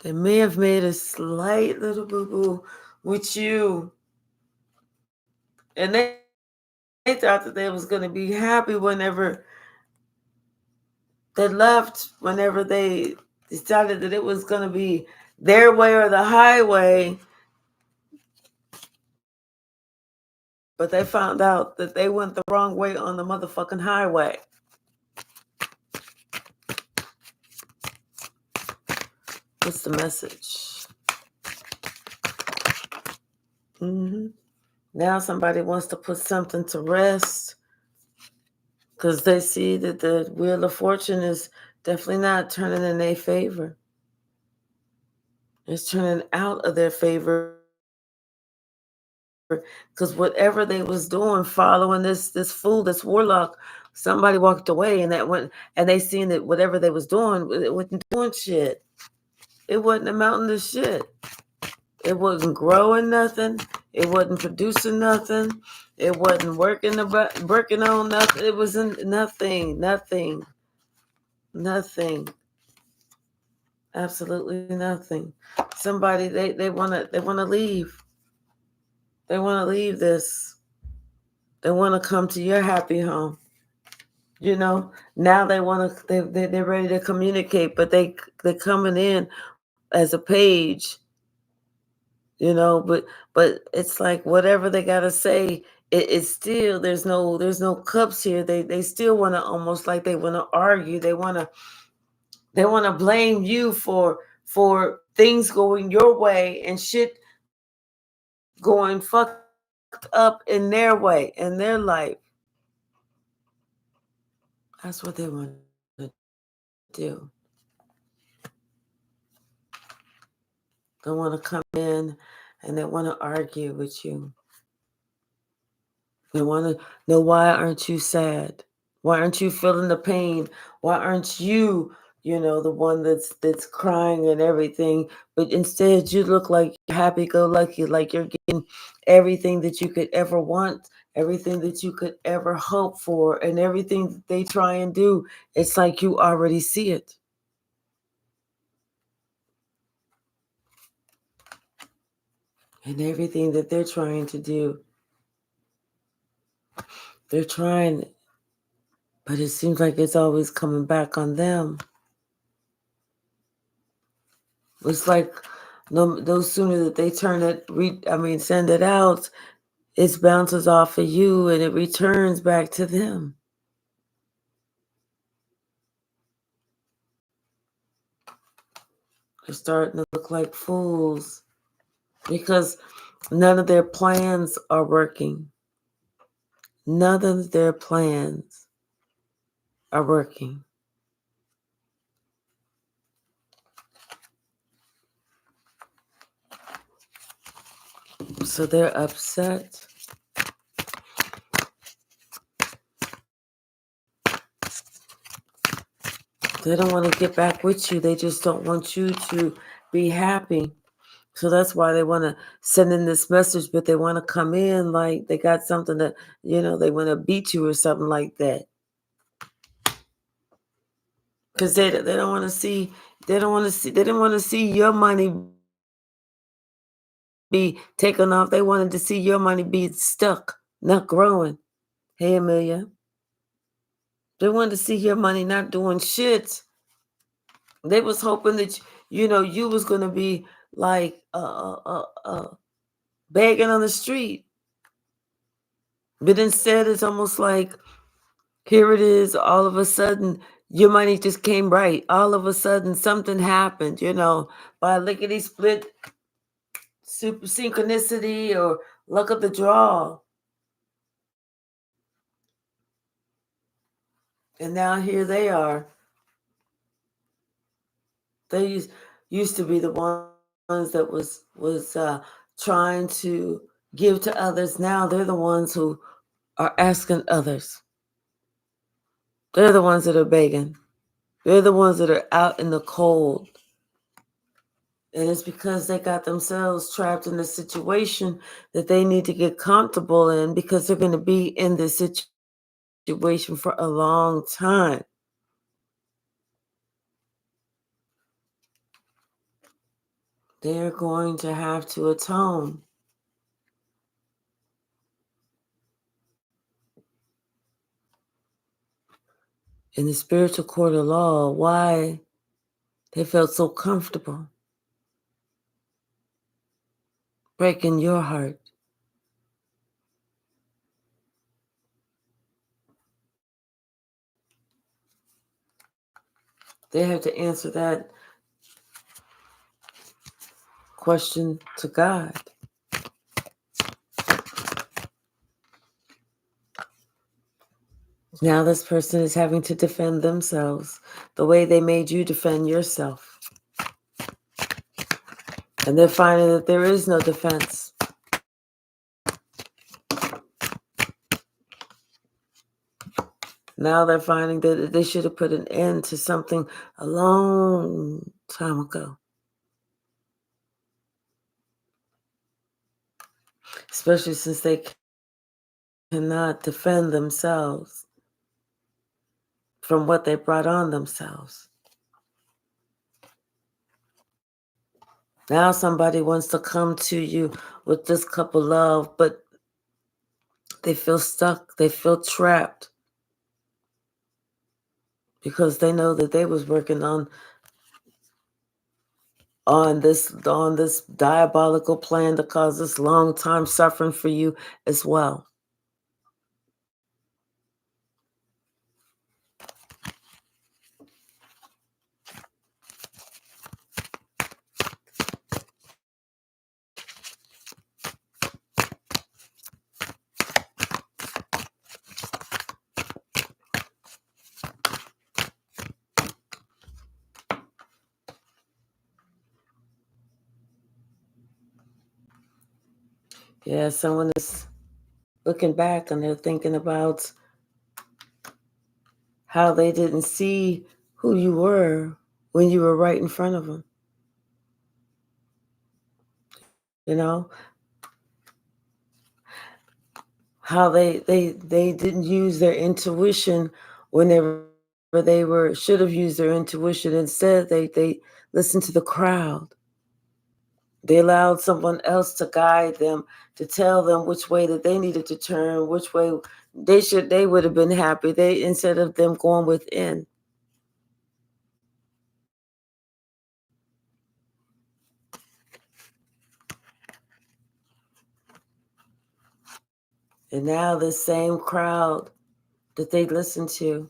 They may have made a slight little boo-boo with you. And they thought that they was going to be happy whenever they left, whenever they decided that it was going to be their way or the highway. But they found out that they went the wrong way on the motherfucking highway. What's the message? Now somebody wants to put something to rest. because they see that the wheel of fortune is definitely not turning in their favor. It's turning out of their favor because whatever they was doing, following this fool, this warlock, somebody walked away and that went, and they seen that whatever they was doing, it wasn't doing shit. It wasn't amounting to shit. It wasn't growing nothing. It wasn't producing nothing. It wasn't working on nothing. It wasn't nothing. Absolutely nothing. Somebody they wanna leave. They wanna leave this. They wanna come to your happy home. Now they're ready to communicate, but they're coming in as a page, but it's like whatever they gotta say, it's still there's no cups here. They still wanna almost like they wanna argue. They wanna blame you for things going your way and shit going fucked up in their way, in their life. That's what they want to do. They want to come in and they want to argue with you. They want to know, why aren't you sad? Why aren't you feeling the pain? Why aren't you, the one that's crying and everything? But instead you look like you're happy-go-lucky, like you're getting everything that you could ever want, everything that you could ever hope for, and everything that they try and do, it's like you already see it. And everything that they're trying to do, they're trying, but it seems like it's always coming back on them. It's like no sooner that they turn it, send it out, it bounces off of you and it returns back to them. They're starting to look like fools because none of their plans are working. None of their plans are working. So they're upset. They don't want to get back with you. They just don't want you to be happy. So that's why they want to send in this message, but they want to come in like they got something that, they want to beat you or something like that. Because they don't want to see, they didn't want to see your money be taken off. They wanted to see your money be stuck, not growing. Hey, Amelia. They wanted to see your money not doing shit. They was hoping that, you was going to be like begging on the street. But instead, it's almost like, here it is, all of a sudden, your money just came right. All of a sudden, something happened, by lickety-split super synchronicity or luck of the draw. And now here they are. They used to be the ones that was trying to give to others. Now they're the ones who are asking others. They're the ones that are begging. They're the ones that are out in the cold. And it's because they got themselves trapped in a situation that they need to get comfortable in, because they're going to be in this situation for a long time. They're going to have to atone. In the spiritual court of law, why they felt so comfortable breaking your heart. They have to answer that question to God. Now this person is having to defend themselves the way they made you defend yourself. And they're finding that there is no defense. Now they're finding that they should have put an end to something a long time ago. Especially since they cannot defend themselves from what they brought on themselves. Now somebody wants to come to you with this cup of love, but they feel stuck, they feel trapped because they know that they was working on this diabolical plan to cause this long time suffering for you as well. Yeah, someone is looking back and they're thinking about how they didn't see who you were when you were right in front of them. You know, how they didn't use their intuition whenever they should have used their intuition. Instead, they listened to the crowd. They allowed someone else to guide them, to tell them which way that they needed to turn, which way they would have been happy. Instead of them going within. And now the same crowd that they listen to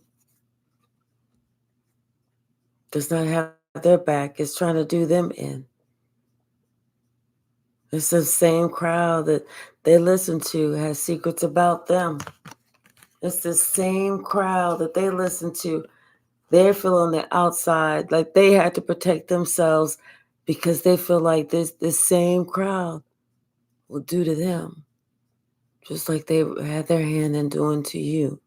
does not have their back. It's trying to do them in. It's the same crowd that they listen to has secrets about them. It's the same crowd that they listen to. They feel on the outside like they had to protect themselves because they feel like this same crowd will do to them just like they had their hand in doing to you.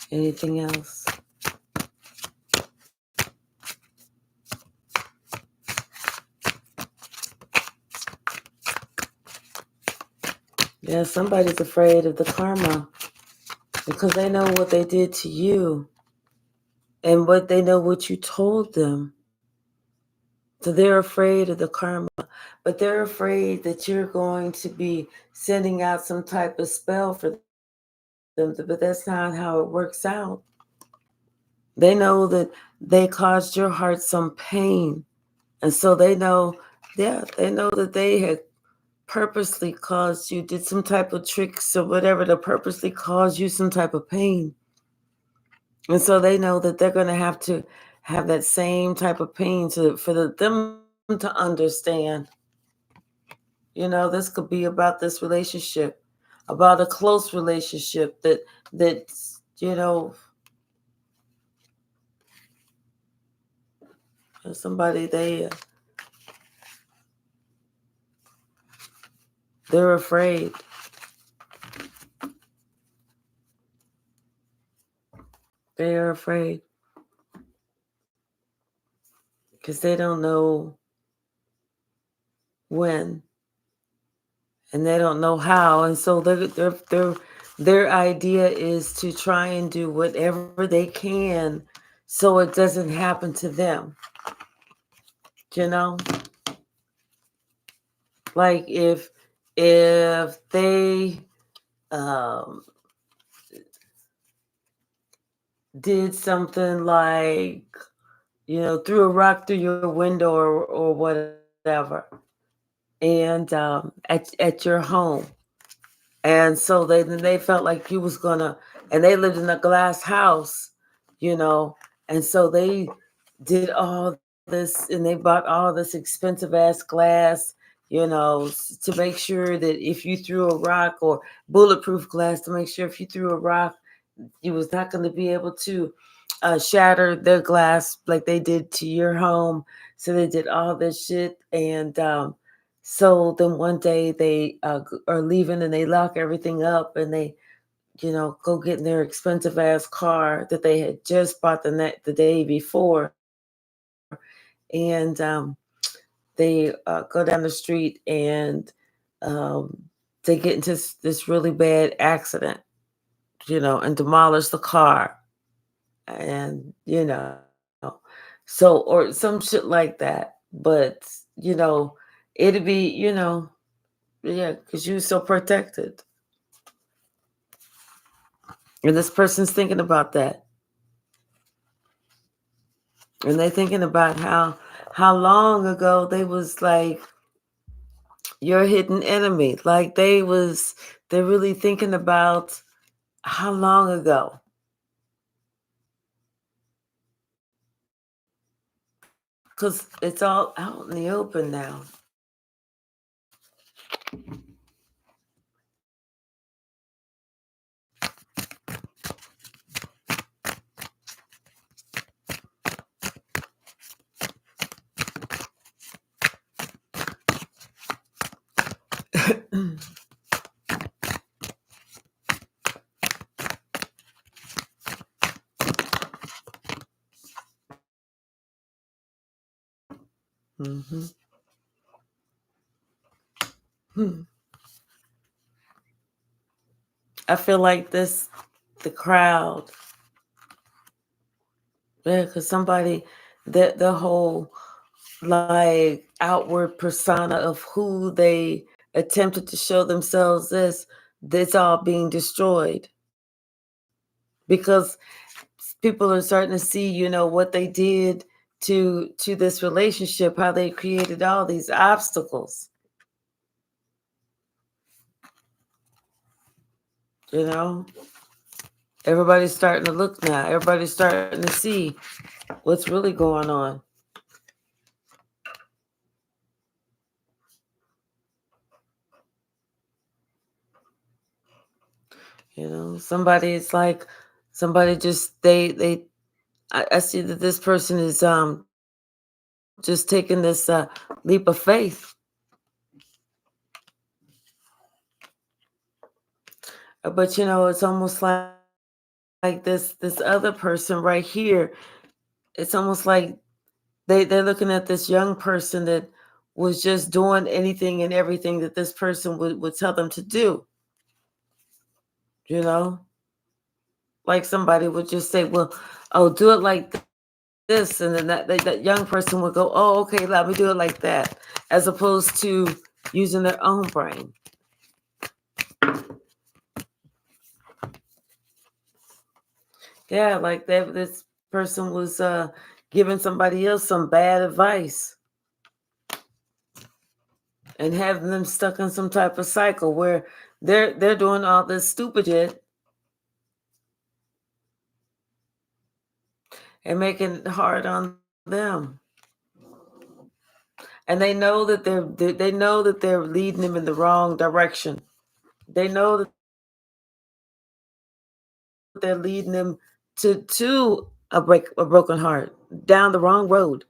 Anything else? Yeah, somebody's afraid of the karma because they know what they did to you and what they know what you told them. So they're afraid of the karma, but they're afraid that you're going to be sending out some type of spell for them, but that's not how it works out. They know that they caused your heart some pain. And so they know that they had purposely caused you, did some type of tricks or whatever to purposely cause you some type of pain. And so they know that they're going to have that same type of pain for them to understand. You know, this could be about this relationship, about a close relationship that you know, somebody they're afraid. They are afraid because they don't know when and they don't know how, and so their idea is to try and do whatever they can so it doesn't happen to them. You know, like if they did something like, threw a rock through your window or whatever, and at your home. And so they felt like you was gonna, and they lived in a glass house, you know, and so they did all this, and they bought all this expensive ass glass, to make sure that if you threw a rock, or bulletproof glass to make sure if you threw a rock, you was not going to be able to shatter their glass like they did to your home. So they did all this shit, and so then one day they are leaving, and they lock everything up, and they go get in their expensive ass car that they had just bought the day before, and they go down the street, and um, they get into this really bad accident, and demolish the car, and so, or some shit like that. But it'd be, yeah, because you're so protected, and this person's thinking about that, and they thinking about how long ago they was like your hidden enemy, like they're really thinking about how long ago, because it's all out in the open now. hmm I feel like the crowd, yeah, because somebody, the whole like outward persona of who they attempted to show themselves this all being destroyed, because people are starting to see, what they did to this relationship, how they created all these obstacles, you know. Everybody's starting to look now. Everybody's starting to see what's really going on. Somebody, it's like somebody just they I see that this person is just taking this leap of faith. But it's almost like this other person right here. It's almost like they're looking at this young person that was just doing anything and everything that this person would tell them to do. You know, like somebody would just say, "Well, oh, do it like this," and then that young person would go, "Oh, okay, let me do it like that," as opposed to using their own brain. Yeah, like that. This person was giving somebody else some bad advice and having them stuck in some type of cycle where they're doing all this stupid shit and making it hard on them. And they know that they're leading them in the wrong direction. They know that they're leading them to a broken heart, down the wrong road.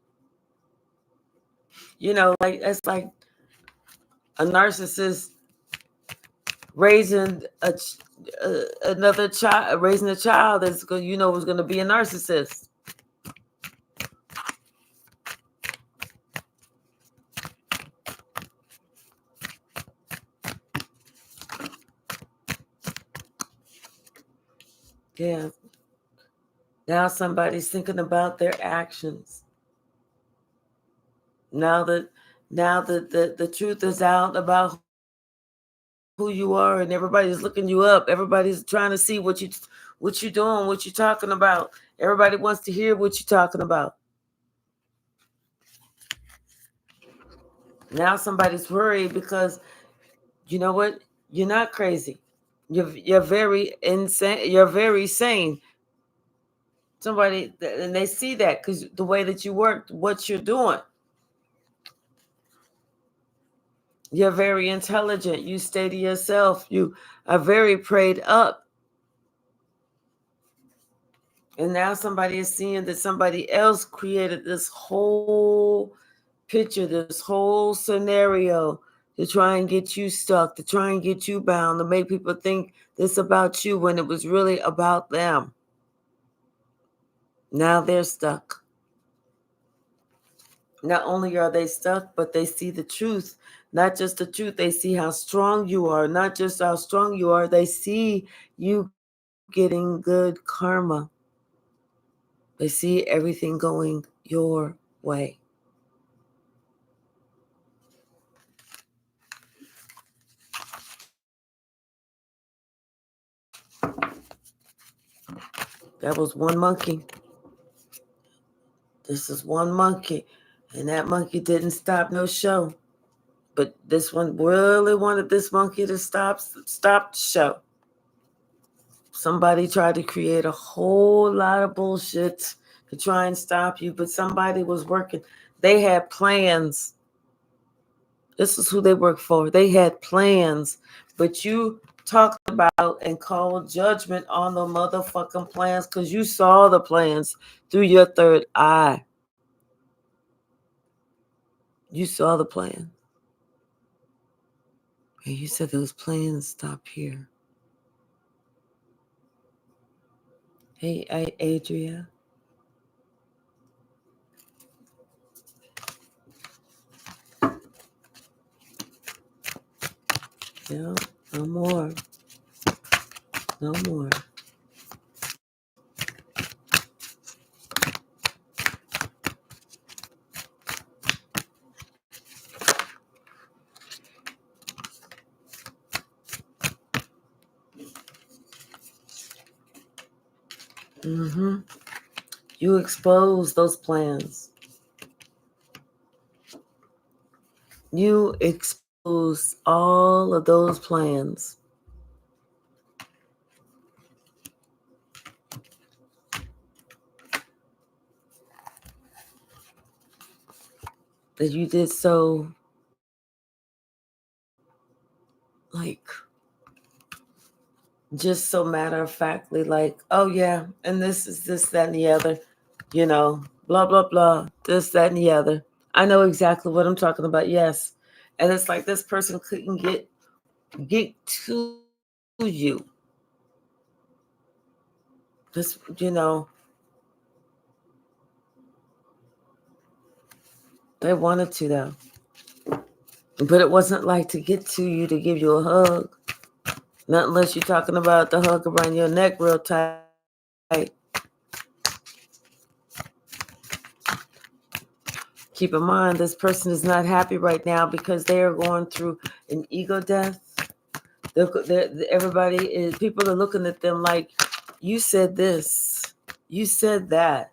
Like it's like a narcissist raising another child, raising a child that's going, was going to be a narcissist. Yeah. Now somebody's thinking about their actions. Now that the truth is out about who you are, and everybody's looking you up. Everybody's trying to see what you doing, what you're talking about. Everybody wants to hear what you're talking about. Now somebody's worried because you know what? You're not crazy. You're very insane. You're very sane. Somebody, and they see that because the way that you work, what you're doing. You're very intelligent. You stay to yourself. You are very prayed up. And now somebody is seeing that somebody else created this whole picture, this whole scenario to try and get you stuck, to try and get you bound, to make people think this about you when it was really about them. Now they're stuck. Not only are they stuck, but they see the truth. Not just the truth, they see how strong you are. Not just how strong you are, they see you getting good karma. They see everything going your way. That was one monkey. This is one monkey. And that monkey didn't stop no show. But this one really wanted this monkey to stop the show. Somebody tried to create a whole lot of bullshit to try and stop you, but somebody was working. They had plans. This is who they work for. They had plans, but you talked about and called judgment on the motherfucking plans because you saw the plans through your third eye. You saw the plan. And you said those plans stop here. Hey, Adria. No, no more. No more. Mm-hmm. You expose those plans. You expose all of those plans. That you did so, like, just so matter of factly, like, oh yeah, and this is this, that, and the other, blah, blah, blah, this, that, and the other. I know exactly what I'm talking about, yes. And it's like this person couldn't get to you. This, they wanted to though. But it wasn't like to get to you to give you a hug. Not unless you're talking about the hug around your neck real tight. Keep in mind, this person is not happy right now because they are going through an ego death. Everybody is, people are looking at them like, you said this, you said that.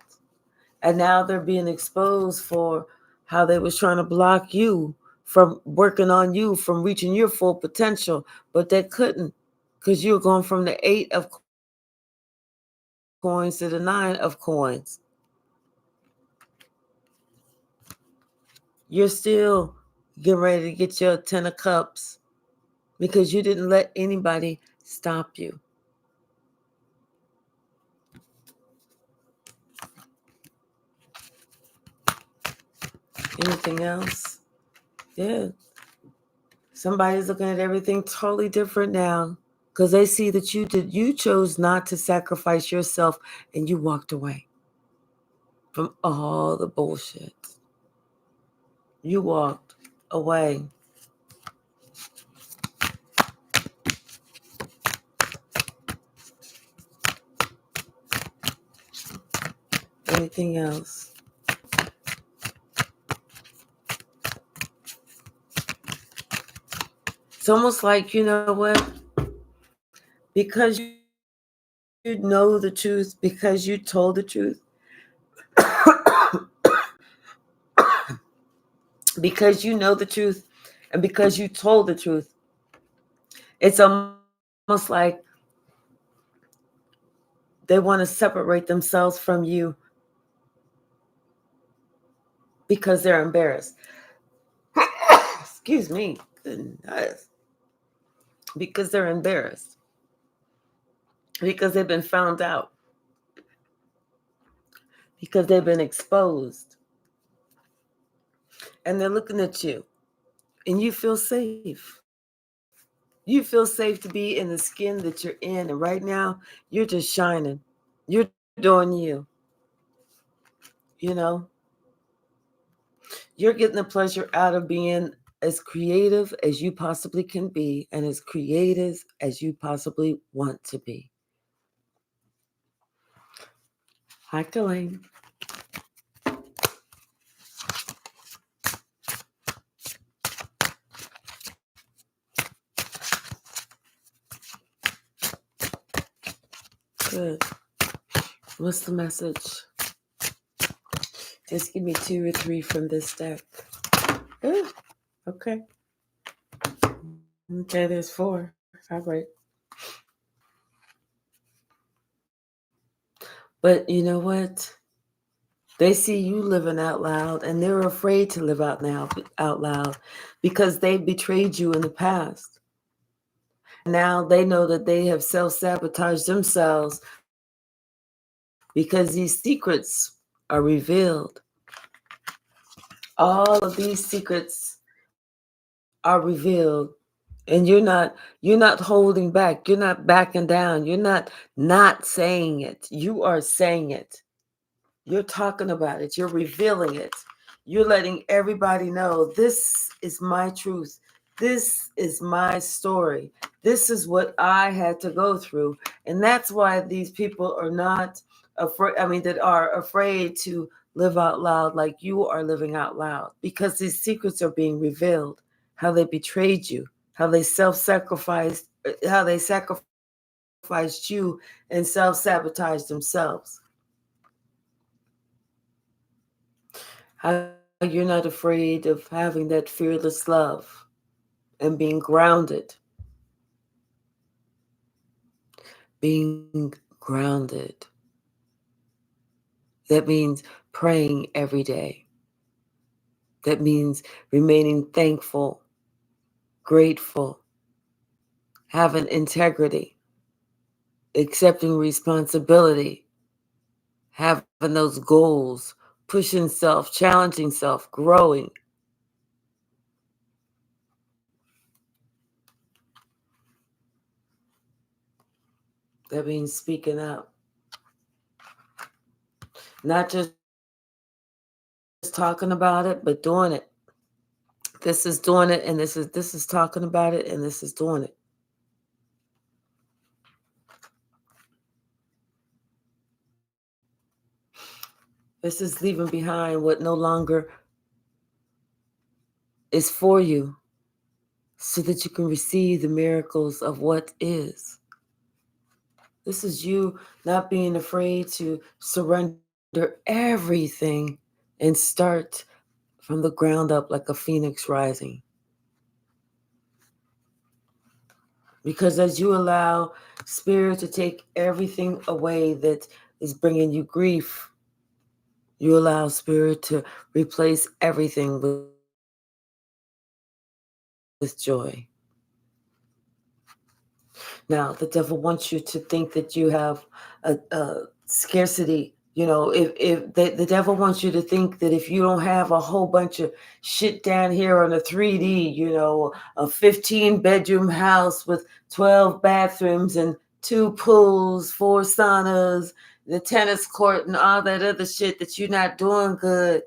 And now they're being exposed for how they was trying to block you from working on you, from reaching your full potential, but they couldn't because you were going from the 8 of coins to the 9 of coins. You're still getting ready to get your 10 of cups because you didn't let anybody stop you. Anything else? Yeah. Somebody's looking at everything totally different now because they see that you chose not to sacrifice yourself and you walked away from all the bullshit. You walked away. Anything else? It's almost like, you know what? Because you know the truth, because you told the truth, because you know the truth and because you told the truth. It's almost like they want to separate themselves from you because they're embarrassed. Excuse me. Goodness. Because they're embarrassed. Because they've been found out. Because they've been exposed. And they're looking at you. And you feel safe. You feel safe to be in the skin that you're in. And right now, you're just shining. You're doing you. You know, you're getting the pleasure out of being as creative as you possibly can be and as creative as you possibly want to be. Hi, Delane. Good. What's the message? Just give me 2 or 3 from this deck. Ooh, okay. Okay, there's 4. All right. But you know what? They see you living out loud and they're afraid to live out loud because they betrayed you in the past. Now they know that they have self-sabotaged themselves because these secrets are revealed. All of these secrets are revealed, and you're not holding back. You're not backing down. You're not saying it. You are saying it. You're talking about it. You're revealing it. You're letting everybody know this is my truth. This is my story. This is what I had to go through. And that's why these people are not afraid, that are afraid to live out loud like you are living out loud, because these secrets are being revealed. How they betrayed you, how they self-sacrificed, how they sacrificed you and self-sabotaged themselves. How you're not afraid of having that fearless love and being grounded. Being grounded. That means praying every day. That means remaining thankful, grateful, having integrity, accepting responsibility, having those goals, pushing self, challenging self, growing. That means speaking up. Not just talking about it, but doing it. This is doing it, and this is talking about it, and this is doing it. This is leaving behind what no longer is for you, so that you can receive the miracles of what is. This is you not being afraid to surrender everything and start from the ground up like a phoenix rising. Because as you allow Spirit to take everything away that is bringing you grief, you allow Spirit to replace everything with joy. Now, the devil wants you to think that you have a scarcity. If the devil wants you to think that if you don't have a whole bunch of shit down here on a 3D, a 15-bedroom house with 12 bathrooms and 2 pools, 4 saunas, the tennis court and all that other shit, that you're not doing good,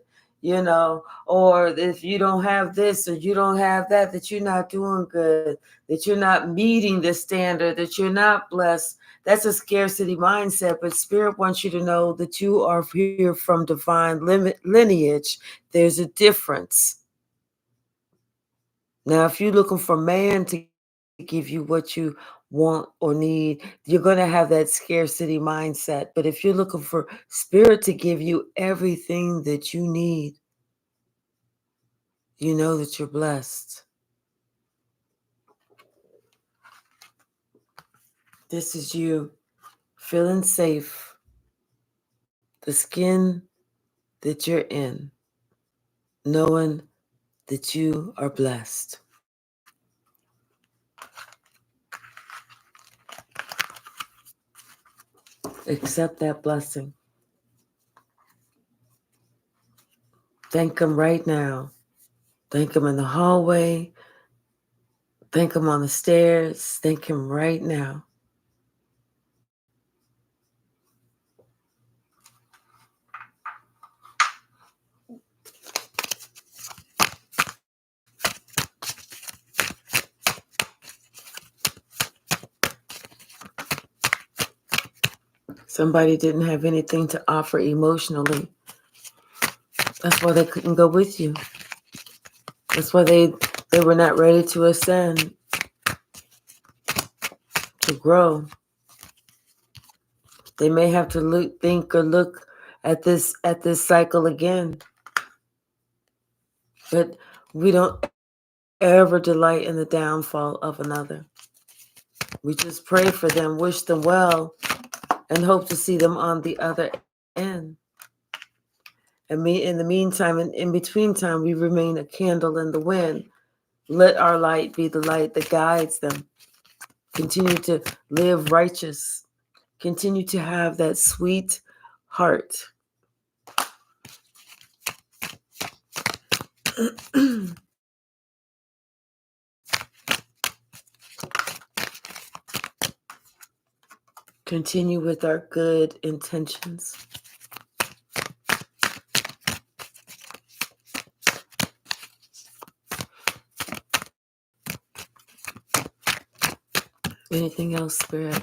or if you don't have this or you don't have that, that you're not doing good, that you're not meeting the standard, that you're not blessed. That's a scarcity mindset, but Spirit wants you to know that you are here from divine lineage. There's a difference. Now, if you're looking for man to give you what you want or need, you're going to have that scarcity mindset. But if you're looking for Spirit to give you everything that you need, you know that you're blessed. This is you feeling safe, the skin that you're in, knowing that you are blessed. Accept that blessing. Thank Him right now. Thank Him in the hallway. Thank Him on the stairs. Thank Him right now. Somebody didn't have anything to offer emotionally. That's why they couldn't go with you. That's why they were not ready to ascend, to grow. They may have to look at this cycle again. But we don't ever delight in the downfall of another. We just pray for them, wish them well, and hope to see them on the other end. And in the meantime, and in between time, we remain a candle in the wind. Let our light be the light that guides them. Continue to live righteous. Continue to have that sweet heart. Continue with our good intentions. Anything else, Spirit?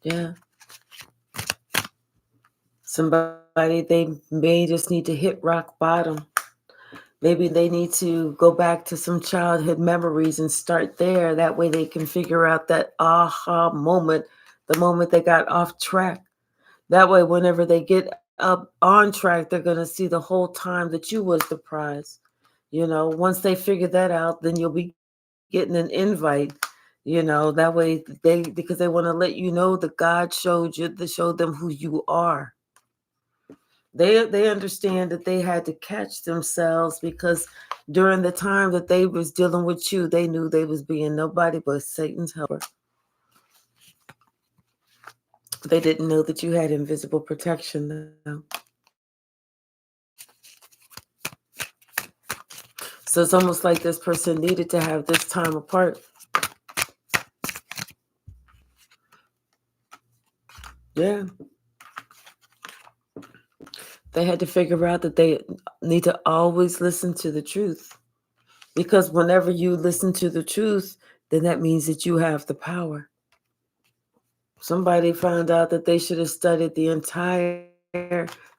Yeah. Somebody, they may just need to hit rock bottom. Maybe they need to go back to some childhood memories and start there. That way they can figure out that aha moment, the moment they got off track. That way, whenever they get up on track, they're going to see the whole time that you was the prize. Once they figure that out, then you'll be getting an invite. That way because they want to let you know that God showed them who you are. They understand that they had to catch themselves because during the time that they was dealing with you, they knew they was being nobody but Satan's helper. They didn't know that you had invisible protection though. So it's almost like this person needed to have this time apart. Yeah. They had to figure out that they need to always listen to the truth. Because whenever you listen to the truth, then that means that you have the power. Somebody found out that they should have studied the entire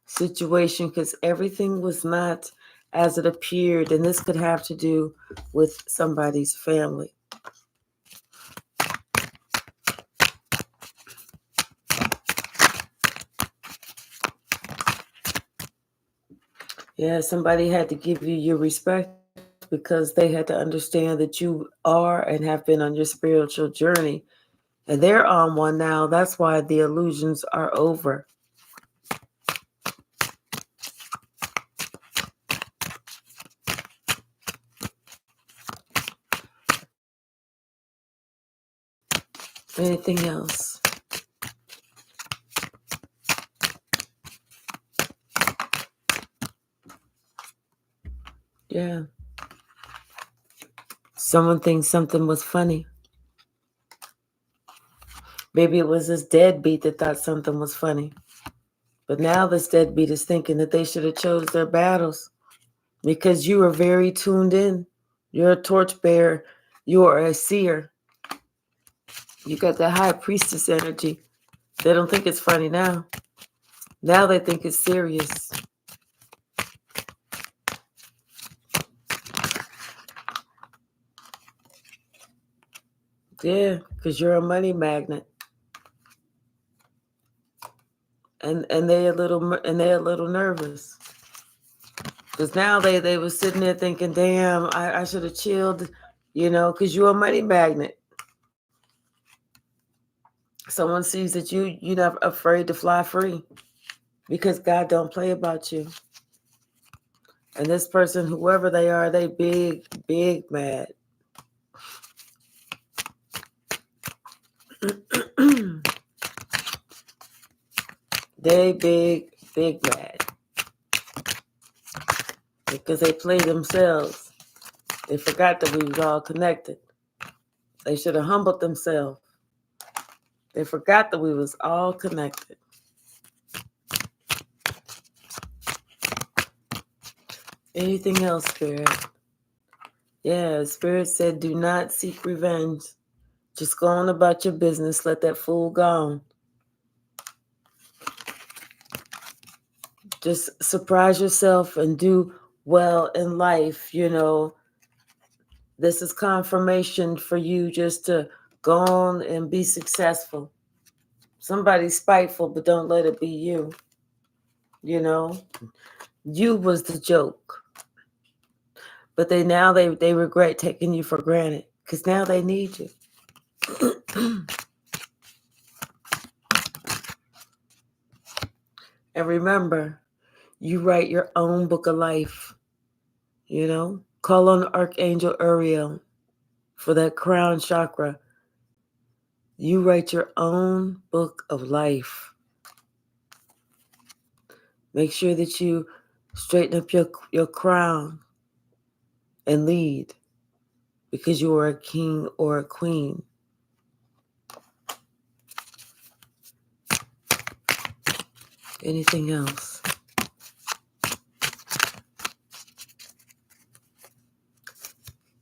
situation because everything was not as it appeared. And this could have to do with somebody's family. Yeah, somebody had to give you your respect because they had to understand that you are and have been on your spiritual journey. And they're on one now. That's why the illusions are over. Anything else? Yeah. Someone thinks something was funny. Maybe it was this deadbeat that thought something was funny. But now this deadbeat is thinking that they should have chose their battles because you are very tuned in. You're a torchbearer. You are a seer. You got that high priestess energy. They don't think it's funny now. Now they think it's serious. Yeah, because you're a money magnet. And they're a little nervous. Because now they were sitting there thinking, damn, I should have chilled, because you're a money magnet. Someone sees that you're not afraid to fly free because God don't play about you. And this person, whoever they are, they big, big mad. They big, big mad. Because they play themselves. They forgot that we was all connected. They should have humbled themselves. They forgot that we was all connected. Anything else, Spirit? Yeah, Spirit said, do not seek revenge. Just go on about your business. Let that fool go. Just surprise yourself and do well in life. This is confirmation for you just to go on and be successful. Somebody's spiteful, but don't let it be you. You was the joke. But they regret taking you for granted because now they need you. And remember, you write your own book of life. Call on Archangel Uriel for that crown chakra. You write your own book of life. Make sure that you straighten up your crown and lead because you are a king or a queen. Anything else?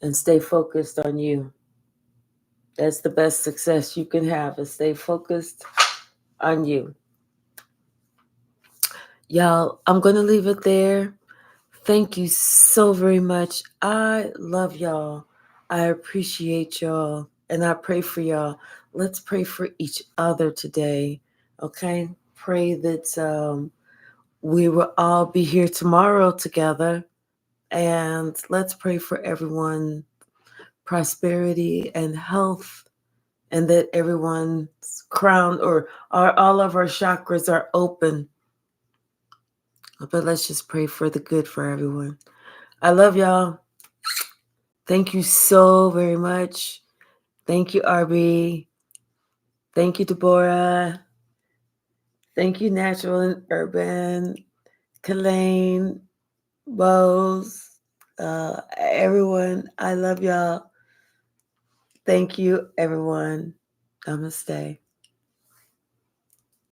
And stay focused on you. That's the best success you can have, is stay focused on you. Y'all, I'm going to leave it there. Thank you so very much. I love y'all. I appreciate y'all. And I pray for y'all. Let's pray for each other today. Okay? Pray that we will all be here tomorrow together. And let's pray for everyone, prosperity and health, and that everyone's crown or all of our chakras are open. But let's just pray for the good for everyone. I love y'all. Thank you so very much. Thank you, RB. Thank you, Deborah. Thank you, Natural and Urban, Kalaine, Bose, everyone. I love y'all. Thank you, everyone. Namaste.